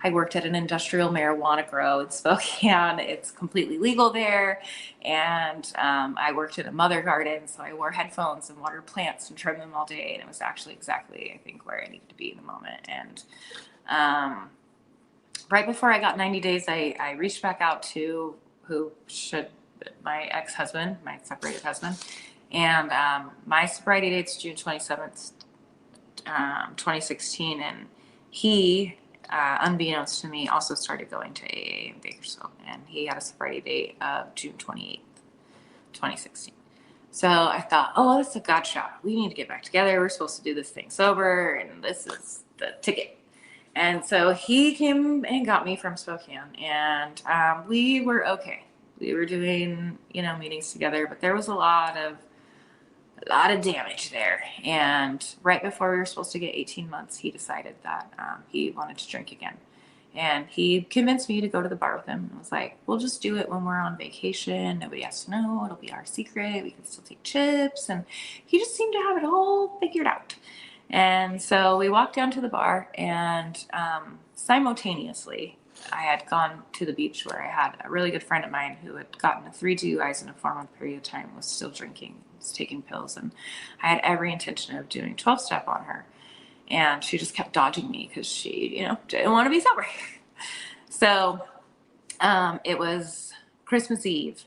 I worked at an industrial marijuana grow in Spokane. It's completely legal there. And I worked at a mother garden, so I wore headphones and watered plants and trimmed them all day. And it was actually exactly, I think, where I needed to be in the moment. And right before I got 90 days, I reached back out to my ex-husband, my separated husband. And my sobriety date's June 27th, 2016. And he, unbeknownst to me, also started going to AA in Bakersfield. And he had a sobriety date of June 28th, 2016. So I thought, oh, this is a God shot. We need to get back together. We're supposed to do this thing sober, and this is the ticket. And so he came and got me from Spokane, and we were okay. We were doing, meetings together, but there was a lot of damage there. And right before we were supposed to get 18 months, he decided that he wanted to drink again. And he convinced me to go to the bar with him, and was like, we'll just do it when we're on vacation. Nobody has to know. It'll be our secret. We can still take chips. And he just seemed to have it all figured out. And so we walked down to the bar, and simultaneously, I had gone to the beach where I had a really good friend of mine who had gotten 3 DUIs in a 4-month period of time, was still drinking, was taking pills. And I had every intention of doing 12-step on her. And she just kept dodging me because she, didn't want to be sober. So it was Christmas Eve,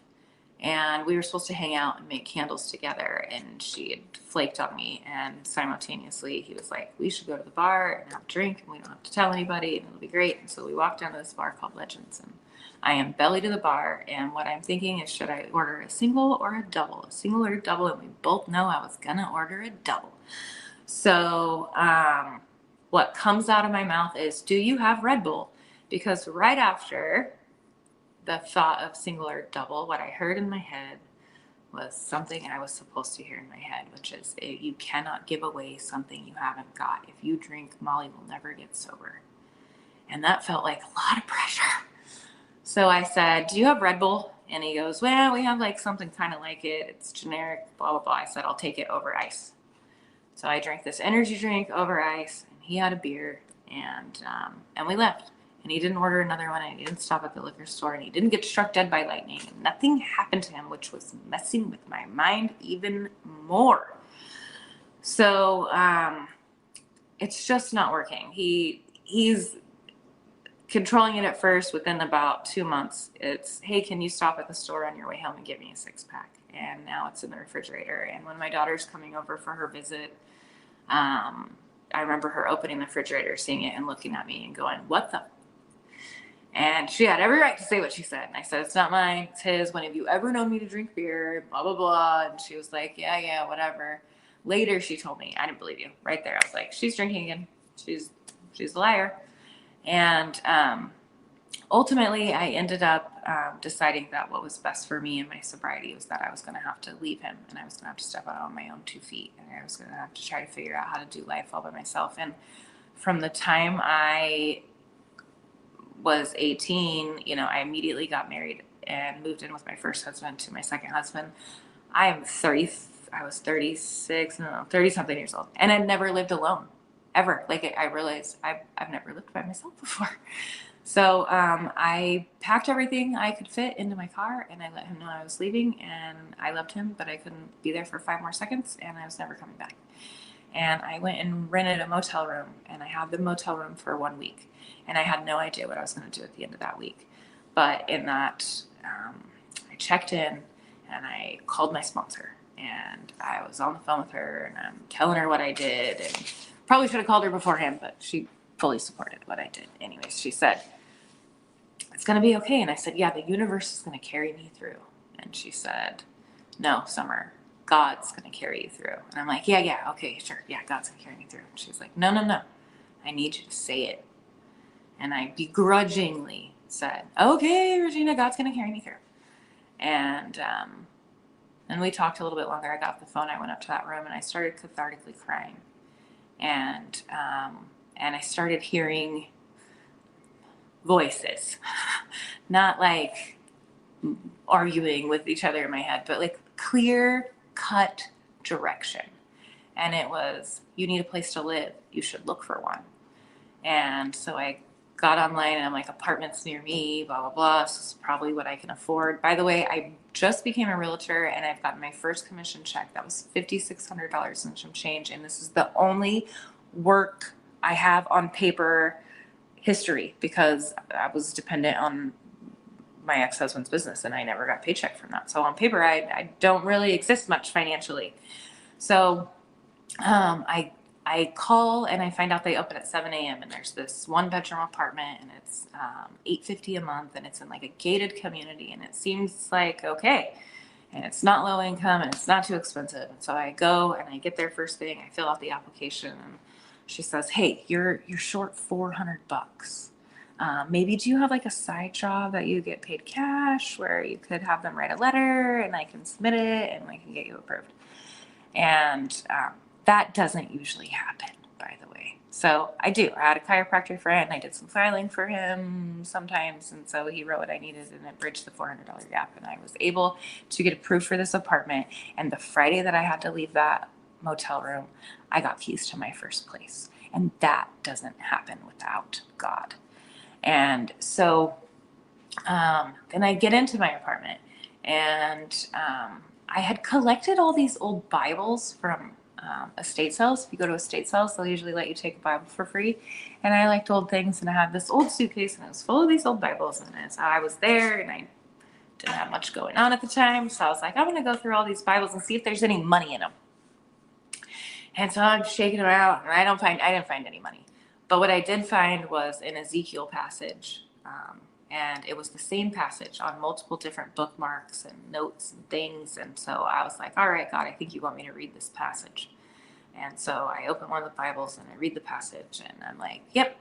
and we were supposed to hang out and make candles together. And she had flaked on me. And simultaneously, he was like, we should go to the bar and have a drink, and we don't have to tell anybody, and it'll be great. And so we walked down to this bar called Legends. And I am belly to the bar. And what I'm thinking is, should I order a single or a double? A single or a double? And we both know I was going to order a double. So what comes out of my mouth is, do you have Red Bull? Because right after the thought of single or double, what I heard in my head was something I was supposed to hear in my head, which is, you cannot give away something you haven't got. If you drink, Molly will never get sober. And that felt like a lot of pressure. So I said, do you have Red Bull? And he goes, well, we have like something kind of like it. It's generic, blah, blah, blah. I said, I'll take it over ice. So I drank this energy drink over ice, and he had a beer, and we left. and he didn't order another one, and he didn't stop at the liquor store, and he didn't get struck dead by lightning, and nothing happened to him, which was messing with my mind even more. So it's just not working. He's controlling it at first. Within about 2 months, it's, hey, can you stop at the store on your way home and get me a 6-pack? And now it's in the refrigerator. And when my daughter's coming over for her visit, I remember her opening the refrigerator, seeing it, and looking at me and going, what the? And she had every right to say what she said. And I said, it's not mine, it's his. When have you ever known me to drink beer? Blah, blah, blah. And she was like, yeah, whatever. Later, she told me, I didn't believe you. Right there, I was like, she's drinking again. She's a liar. And ultimately, I ended up deciding that what was best for me in my sobriety was that I was going to have to leave him, and I was going to have to step out on my own 2 feet, and I was going to have to try to figure out how to do life all by myself. And from the time I was 18, I immediately got married and moved in with my first husband to my second husband. I was 36, 30 something years old, and I'd never lived alone ever. Like, I realized I've never lived by myself before. So I packed everything I could fit into my car, and I let him know I was leaving, and I loved him, but I couldn't be there for 5 more seconds, and I was never coming back. And I went and rented a motel room, and I had the motel room for 1 week, and I had no idea what I was going to do at the end of that week. But in that, I checked in, and I called my sponsor, and I was on the phone with her, and I'm telling her what I did, and probably should have called her beforehand, but she fully supported what I did. Anyways, she said, it's going to be okay. And I said, yeah, the universe is going to carry me through. And she said, no, Summer, God's going to carry you through. And I'm like, yeah, okay, sure. Yeah, God's going to carry me through. And she's like, no. I need you to say it. And I begrudgingly said, okay, Regina, God's going to carry me through. And we talked a little bit longer. I got off the phone. I went up to that room, and I started cathartically crying. And I started hearing voices, not like arguing with each other in my head, but like clear cut direction. And it was, you need a place to live. You should look for one. And so I got online, and I'm like, apartments near me, blah, blah, blah. This is probably what I can afford. By the way, I just became a realtor, and I've gotten my first commission check. That was $5,600 and some change. And this is the only work I have on paper history, because I was dependent on my ex-husband's business, and I never got a paycheck from that. So on paper, I don't really exist much financially. So I call, and I find out they open at 7 a.m. and there's this 1-bedroom apartment, and it's $850 a month, and it's in like a gated community, and it seems like okay, and it's not low income, and it's not too expensive. And so I go, and I get there first thing. I fill out the application, and she says, hey, you're short $400. Maybe do you have like a side job that you get paid cash where you could have them write a letter, and I can submit it, and I can get you approved? And that doesn't usually happen, by the way. So I do. I had a chiropractor friend. I did some filing for him sometimes, and so he wrote what I needed, and it bridged the $400 gap, and I was able to get approved for this apartment. And the Friday that I had to leave that motel room, I got keys to my first place. And that doesn't happen without God. And so then I get into my apartment, and I had collected all these old Bibles from estate sales. If you go to estate sales, they'll usually let you take a Bible for free. And I liked old things, and I had this old suitcase, and it was full of these old Bibles. And so I was there, and I didn't have much going on at the time. So I was like, I'm going to go through all these Bibles and see if there's any money in them. And so I'm shaking them out, and I didn't find any money. But what I did find was an Ezekiel passage. And it was the same passage on multiple different bookmarks and notes and things. And so I was like, all right, God, I think you want me to read this passage. And so I open one of the Bibles, and I read the passage, and I'm like, yep,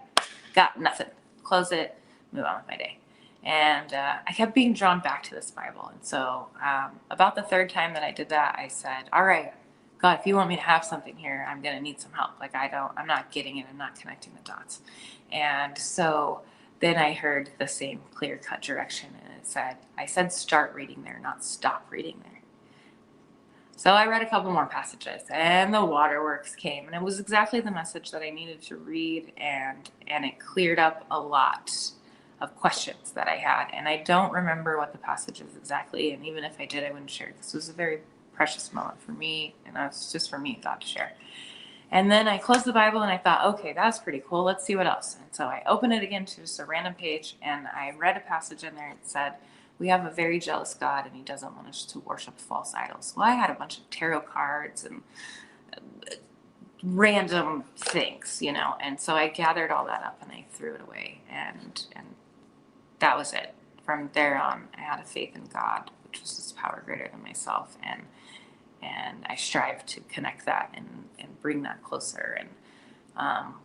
got nothing. Close it, move on with my day. And I kept being drawn back to this Bible. And so about the third time that I did that, I said, all right, God, if you want me to have something here, I'm going to need some help. Like, I'm not getting it. I'm not connecting the dots. And so then I heard the same clear-cut direction, and I said, start reading there, not stop reading there. So I read a couple more passages and the waterworks came, and it was exactly the message that I needed to read, and it cleared up a lot of questions that I had. And I don't remember what the passage is exactly, and even if I did, I wouldn't share it. This was a very precious moment for me, and it's just for me, God, to share. And then I closed the Bible and I thought, okay, that's pretty cool. Let's see what else. And so I opened it again to just a random page, and I read a passage in there. It said, we have a very jealous God, and he doesn't want us to worship false idols. Well, I had a bunch of tarot cards and random things, and so I gathered all that up and I threw it away. And that was it. From there on, I had a faith in God, which was this power greater than myself. And I strive to connect that and bring that closer. And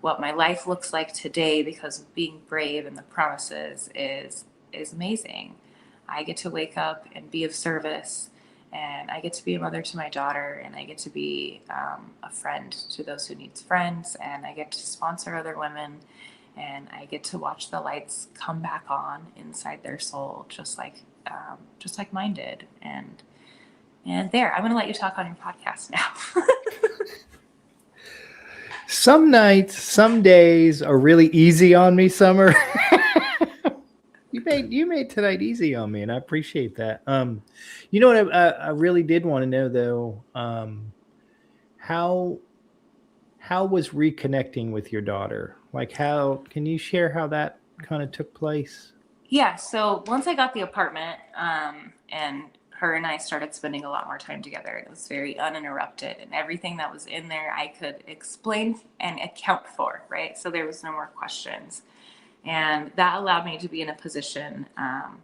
what my life looks like today, because of being brave and the promises, is amazing. I get to wake up and be of service, and I get to be a mother to my daughter, and I get to be a friend to those who need friends, and I get to sponsor other women, and I get to watch the lights come back on inside their soul, just like mine did. And there, I'm going to let you talk on your podcast now. Some nights, some days are really easy on me, Summer. You made tonight easy on me, and I appreciate that. You know what I really did want to know though, how was reconnecting with your daughter? Like, how can you share how that kind of took place? Yeah, so once I got the apartment, and her and I started spending a lot more time together, it was very uninterrupted, and everything that was in there I could explain and account for, right? So there was no more questions. And that allowed me to be in a position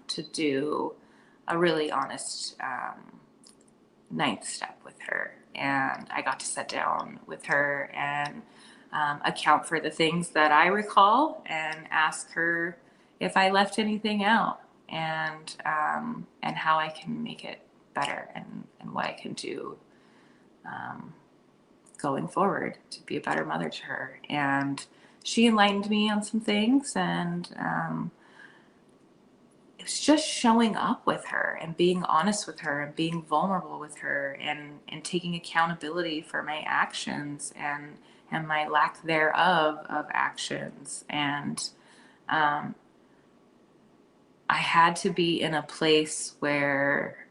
to do a really honest ninth step with her. And I got to sit down with her and account for the things that I recall, and ask her if I left anything out, and how I can make it better, and what I can do going forward to be a better mother to her. And she enlightened me on some things, and it was just showing up with her and being honest with her and being vulnerable with her, and taking accountability for my actions and my lack thereof of actions. And I had to be in a place where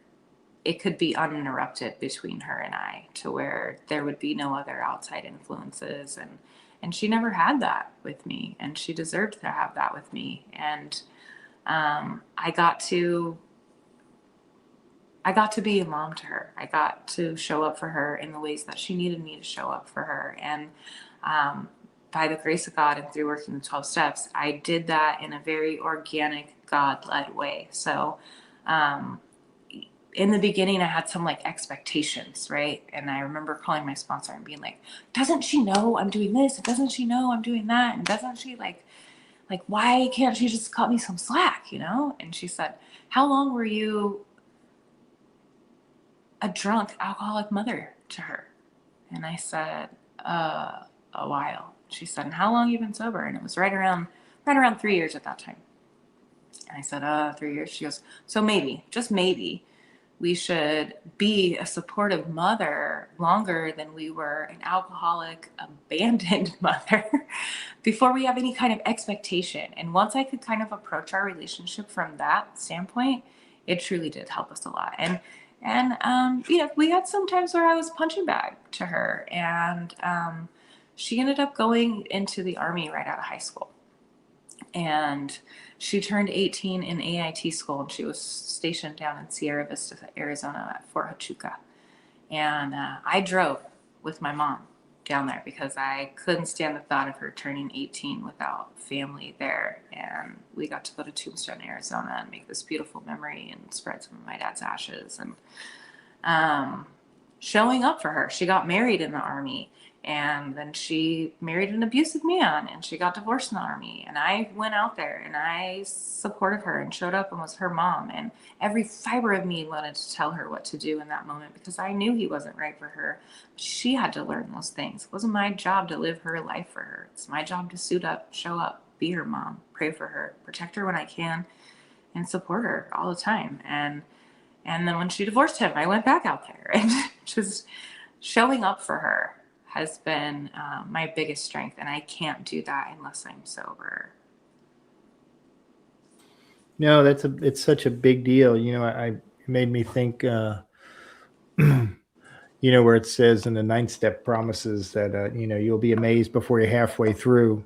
it could be uninterrupted between her and I, to where there would be no other outside influences. And she never had that with me, and she deserved to have that with me. And I got to be a mom to her. I got to show up for her in the ways that she needed me to show up for her. And by the grace of God and through working the 12 steps, I did that in a very organic, God-led way. So in the beginning, I had some expectations, right? And I remember calling my sponsor and being like, doesn't she know I'm doing this? Doesn't she know I'm doing that? And doesn't she like, why can't she just cut me some slack, And she said, how long were you a drunk alcoholic mother to her? And I said, a while. She said, and how long you been sober? And it was right around 3 years at that time. And I said, 3 years. She goes, so maybe, just maybe, we should be a supportive mother longer than we were an alcoholic, abandoned mother before we have any kind of expectation. And once I could kind of approach our relationship from that standpoint, it truly did help us a lot. And we had some times where I was punching bag to her, and she ended up going into the Army right out of high school. And she turned 18 in AIT school, and she was stationed down in Sierra Vista, Arizona at Fort Huachuca. And I drove with my mom down there because I couldn't stand the thought of her turning 18 without family there. And we got to go to Tombstone, Arizona, and make this beautiful memory and spread some of my dad's ashes. And showing up for her. She got married in the Army, and then she married an abusive man, and she got divorced in the Army. And I went out there and I supported her and showed up and was her mom. And every fiber of me wanted to tell her what to do in that moment, because I knew he wasn't right for her. She had to learn those things. It wasn't my job to live her life for her. It's my job to suit up, show up, be her mom, pray for her, protect her when I can, and support her all the time. And then when she divorced him, I went back out there and just showing up for her has been my biggest strength, and I can't do that unless I'm sober. No, it's such a big deal. It made me think, where it says in the ninth step promises that, you'll be amazed before you're halfway through.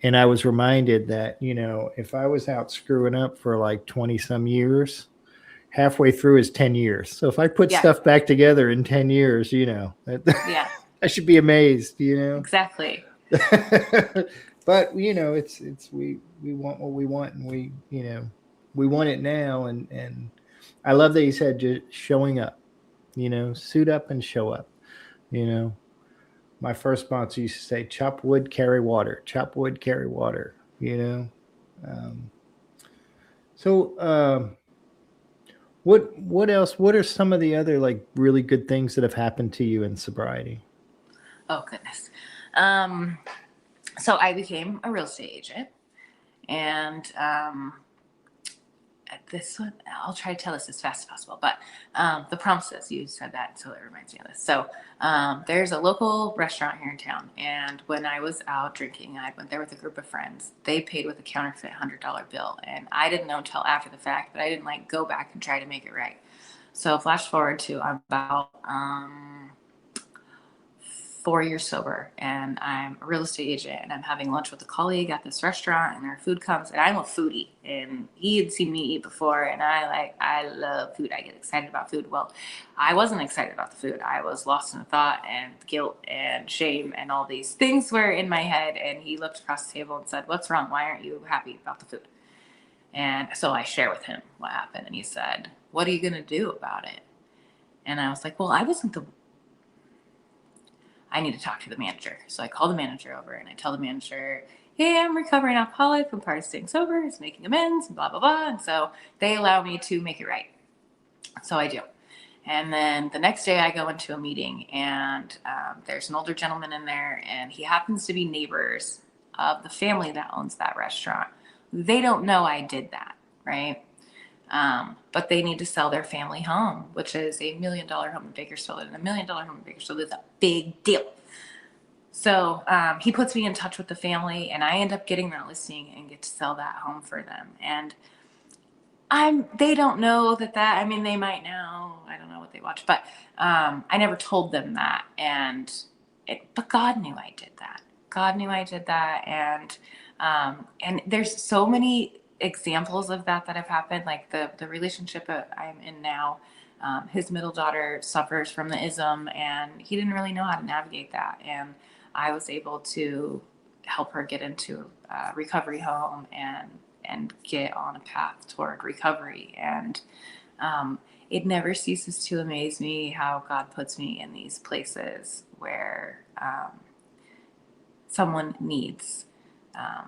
And I was reminded that, if I was out screwing up for like 20 some years, halfway through is 10 years. So if I put Yeah. stuff back together in 10 years, Yeah, I should be amazed, exactly. But we want what we want, and we want it now. And I love that you said just showing up, suit up and show up. You know, my first sponsor used to say, chop wood, carry water, chop wood, carry water, Um, so, what else? What are some of the other like really good things that have happened to you in sobriety? Oh, goodness. Um, so I became a real estate agent, and this one, I'll try to tell this as fast as possible, but the promises, you said that, so it reminds me of this. So there's a local restaurant here in town, and when I was out drinking, I went there with a group of friends. They paid with a counterfeit $100 bill, and I didn't know until after the fact, but I didn't like go back and try to make it right. So flash forward to about 4 years sober, and I'm a real estate agent, and I'm having lunch with a colleague at this restaurant, and our food comes, and I'm a foodie, and he had seen me eat before, and I love food. I get excited about food. Well, I wasn't excited about the food. I was lost in thought and guilt and shame, and all these things were in my head. And he looked across the table and said, "What's wrong? Why aren't you happy about the food?" And so I share with him what happened, and he said, "What are you going to do about it?" And I was like, "Well, I need to talk to the manager." So I call the manager over, and I tell the manager, "Hey, I'm recovering alcoholic. I'm part of staying sober. It's making amends, and blah, blah, blah." And so they allow me to make it right. So I do. And then the next day I go into a meeting, and there's an older gentleman in there, and he happens to be neighbors of the family that owns that restaurant. They don't know I did that, right? But they need to sell their family home, which is $1 million home in Bakersfield. And $1 million home in Bakersfield is a big deal. So he puts me in touch with the family, and I end up getting that listing and get to sell that home for them. And they don't know that, I mean, they might know, I don't know what they watch, but I never told them that. But God knew I did that. God knew I did that. And there's so many examples of that have happened. Like the relationship that I'm in now, his middle daughter suffers from the ism, and he didn't really know how to navigate that. And I was able to help her get into a recovery home and get on a path toward recovery. And it never ceases to amaze me how God puts me in these places where someone needs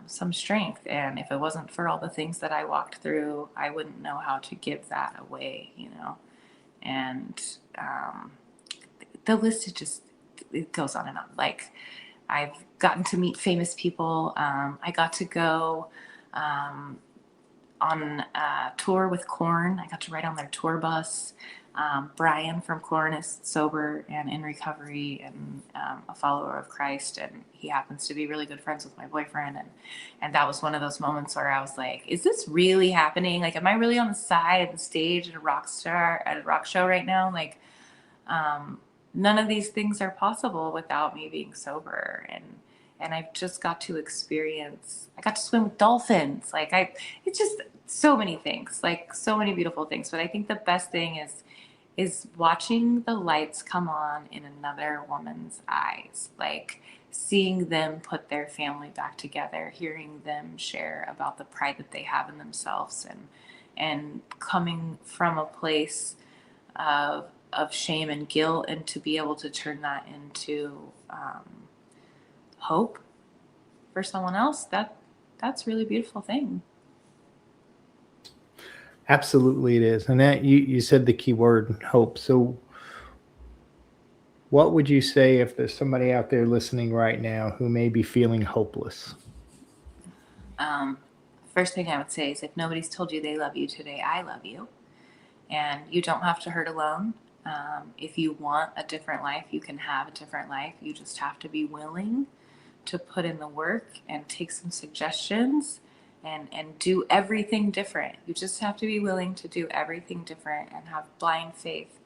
some strength. And if it wasn't for all the things that I walked through, I wouldn't know how to give that away, And the list it goes on and on. Like, I've gotten to meet famous people. I got to go on a tour with Korn. I got to ride on their tour bus. Brian from Korn is sober and in recovery, and a follower of Christ, and he happens to be really good friends with my boyfriend. And that was one of those moments where I was like, is this really happening? Like, am I really on the side of the stage at a rock show right now? Like, none of these things are possible without me being sober. And I've just got to experience, I got to swim with dolphins. It's just so many things, like so many beautiful things. But I think the best thing is watching the lights come on in another woman's eyes, like seeing them put their family back together, hearing them share about the pride that they have in themselves, and coming from a place of shame and guilt, and to be able to turn that into hope for someone else. That's a really beautiful thing. Absolutely, it is. And that you said the key word, hope. So, what would you say if there's somebody out there listening right now who may be feeling hopeless? First thing I would say is, if nobody's told you they love you today, I love you. And you don't have to hurt alone. If you want a different life, you can have a different life. You just have to be willing to put in the work and take some suggestions and do everything different. You just have to be willing to do everything different and have blind faith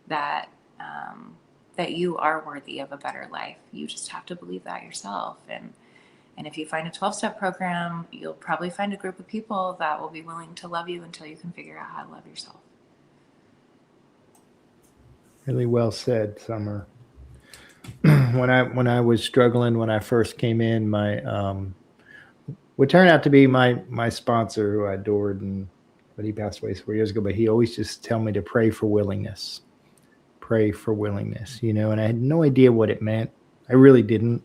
that that you are worthy of a better life. You just have to believe that yourself. And if you find a 12-step program, you'll probably find a group of people that will be willing to love you until you can figure out how to love yourself. Really well said, Summer. When I was struggling when I first came in, my what turned out to be my sponsor, who I adored, but he passed away 4 years ago. But he always just tell me to pray for willingness, and I had no idea what it meant. I really didn't.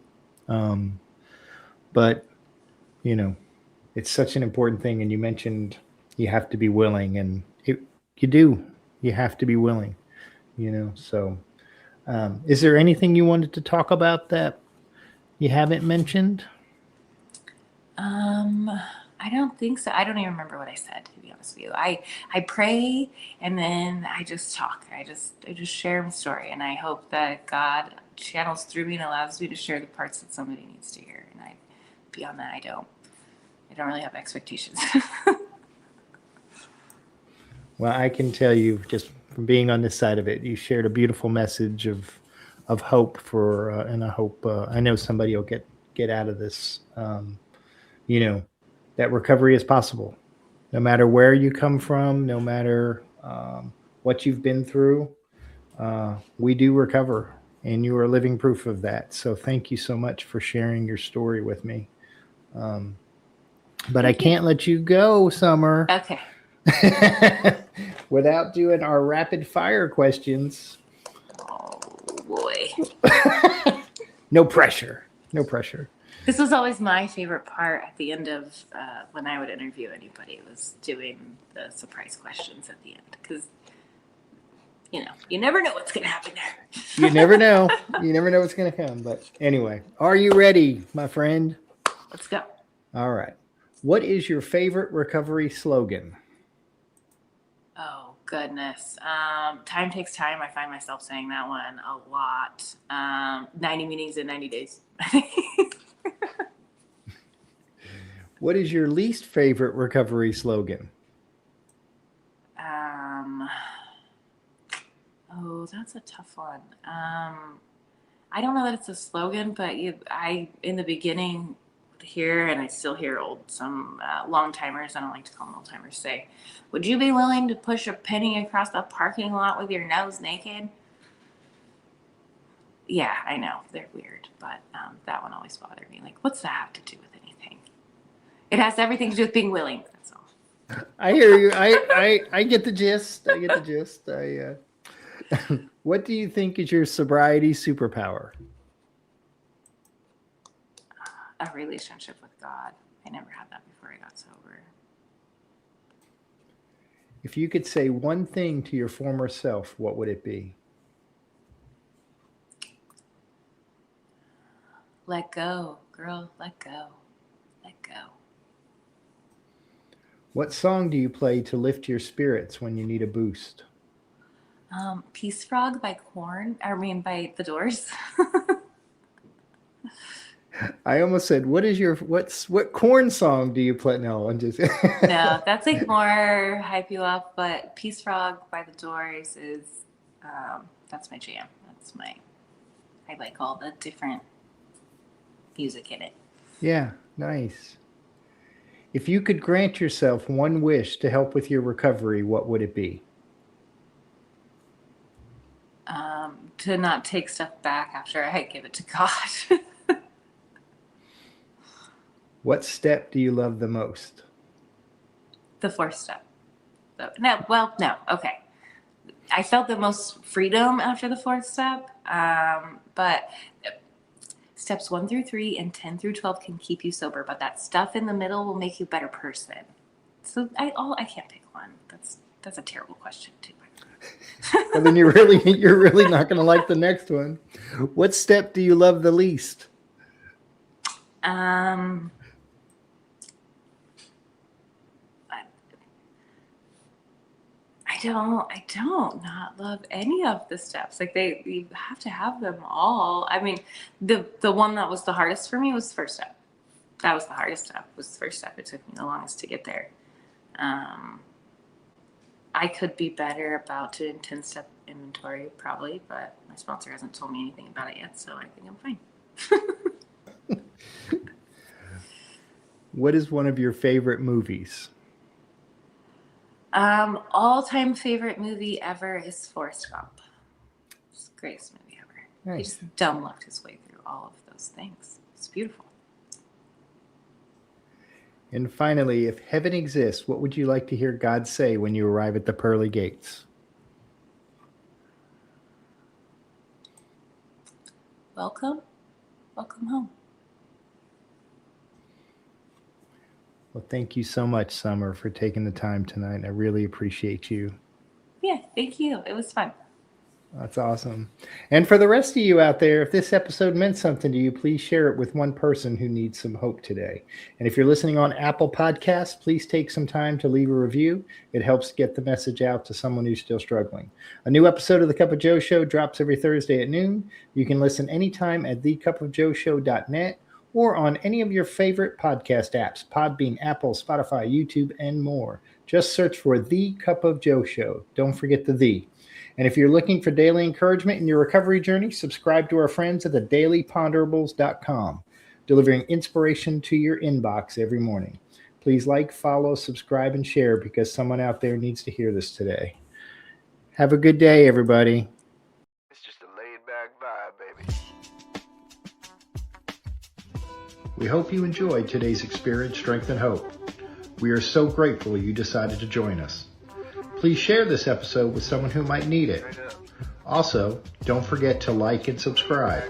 But it's such an important thing. And you mentioned you have to be willing, and you do. You have to be willing. So. Is there anything you wanted to talk about that you haven't mentioned? I don't think so. I don't even remember what I said, to be honest with you. I pray and then I just talk. I just share my story, and I hope that God channels through me and allows me to share the parts that somebody needs to hear. And beyond that, I don't really have expectations. Well, I can tell you just from being on this side of it, you shared a beautiful message of hope and I hope I know somebody will get out of this. That recovery is possible, no matter where you come from, no matter what you've been through. We do recover, and you are living proof of that. So thank you so much for sharing your story with me. But I can't let you go, Summer. Okay. Without doing our rapid fire questions. Oh boy. No pressure. This was always my favorite part at the end of when I would interview anybody, was doing the surprise questions at the end, because you never know what's going to happen there. You never know. You never know what's going to come. But anyway, are you ready, my friend? Let's go. All right. What is your favorite recovery slogan? Oh, goodness. Time takes time. I find myself saying that one a lot. 90 meetings in 90 days. What is your least favorite recovery slogan? Oh, that's a tough one. I don't know that it's a slogan, but in the beginning here, and I still hear some long timers, I don't like to call them old timers, say, would you be willing to push a penny across the parking lot with your nose naked? Yeah, I know, they're weird, but that one always bothered me. Like, what's that have to do with anything? It has everything to do with being willing, that's all. I hear you. I get the gist. What do you think is your sobriety superpower? A relationship with God. I never had that before I got sober. If you could say one thing to your former self, what would it be? Let go, girl, let go. Let go. What song do you play to lift your spirits when you need a boost? Peace Frog by by The Doors. I almost said, what corn song do you play? No, I'm just No, that's like more hype you up, but Peace Frog by The Doors is that's my jam. I like all the different music in it. Yeah, nice. If you could grant yourself one wish to help with your recovery, what would it be? To not take stuff back after I give it to God. What step do you love the most? The 4th step. No. Okay. I felt the most freedom after the 4th step, but steps 1 through 3 and 10 through 12 can keep you sober, but that stuff in the middle will make you a better person. So I can't pick one. That's a terrible question too. Well, then you're really not going to like the next one. What step do you love the least? I I don't not love any of the steps. Like you have to have them all. I mean, the one that was the hardest for me was the first step. That was the hardest step, was the first step. It took me the longest to get there. I could be better about doing 10-step inventory probably, but my sponsor hasn't told me anything about it yet, so I think I'm fine. What is one of your favorite movies? All-time favorite movie ever is Forrest Gump. It's the greatest movie ever. Nice. He just dumb lucked his way through all of those things. It's beautiful. And finally, if heaven exists, what would you like to hear God say when you arrive at the pearly gates? Welcome home. Well, thank you so much, Summer, for taking the time tonight. I really appreciate you. Yeah, thank you. It was fun. That's awesome. And for the rest of you out there, if this episode meant something to you, please share it with one person who needs some hope today. And if you're listening on Apple Podcasts, please take some time to leave a review. It helps get the message out to someone who's still struggling. A new episode of The Cup of Joe Show drops every Thursday at noon. You can listen anytime at thecupofjoeshow.net or on any of your favorite podcast apps, Podbean, Apple, Spotify, YouTube, and more. Just search for The Cup of Joe Show. Don't forget the "the." And if you're looking for daily encouragement in your recovery journey, subscribe to our friends at thedailyponderables.com, delivering inspiration to your inbox every morning. Please like, follow, subscribe, and share because someone out there needs to hear this today. Have a good day, everybody. It's just a laid-back vibe, baby. We hope you enjoyed today's Experience, Strength, and Hope. We are so grateful you decided to join us. Please share this episode with someone who might need it. Also, don't forget to like and subscribe.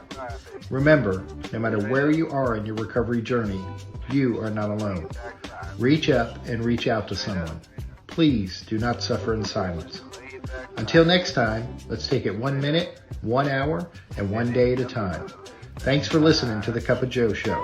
Remember, no matter where you are in your recovery journey, you are not alone. Reach up and reach out to someone. Please do not suffer in silence. Until next time, let's take it 1 minute, 1 hour, and 1 day at a time. Thanks for listening to The Cup of Joe Show.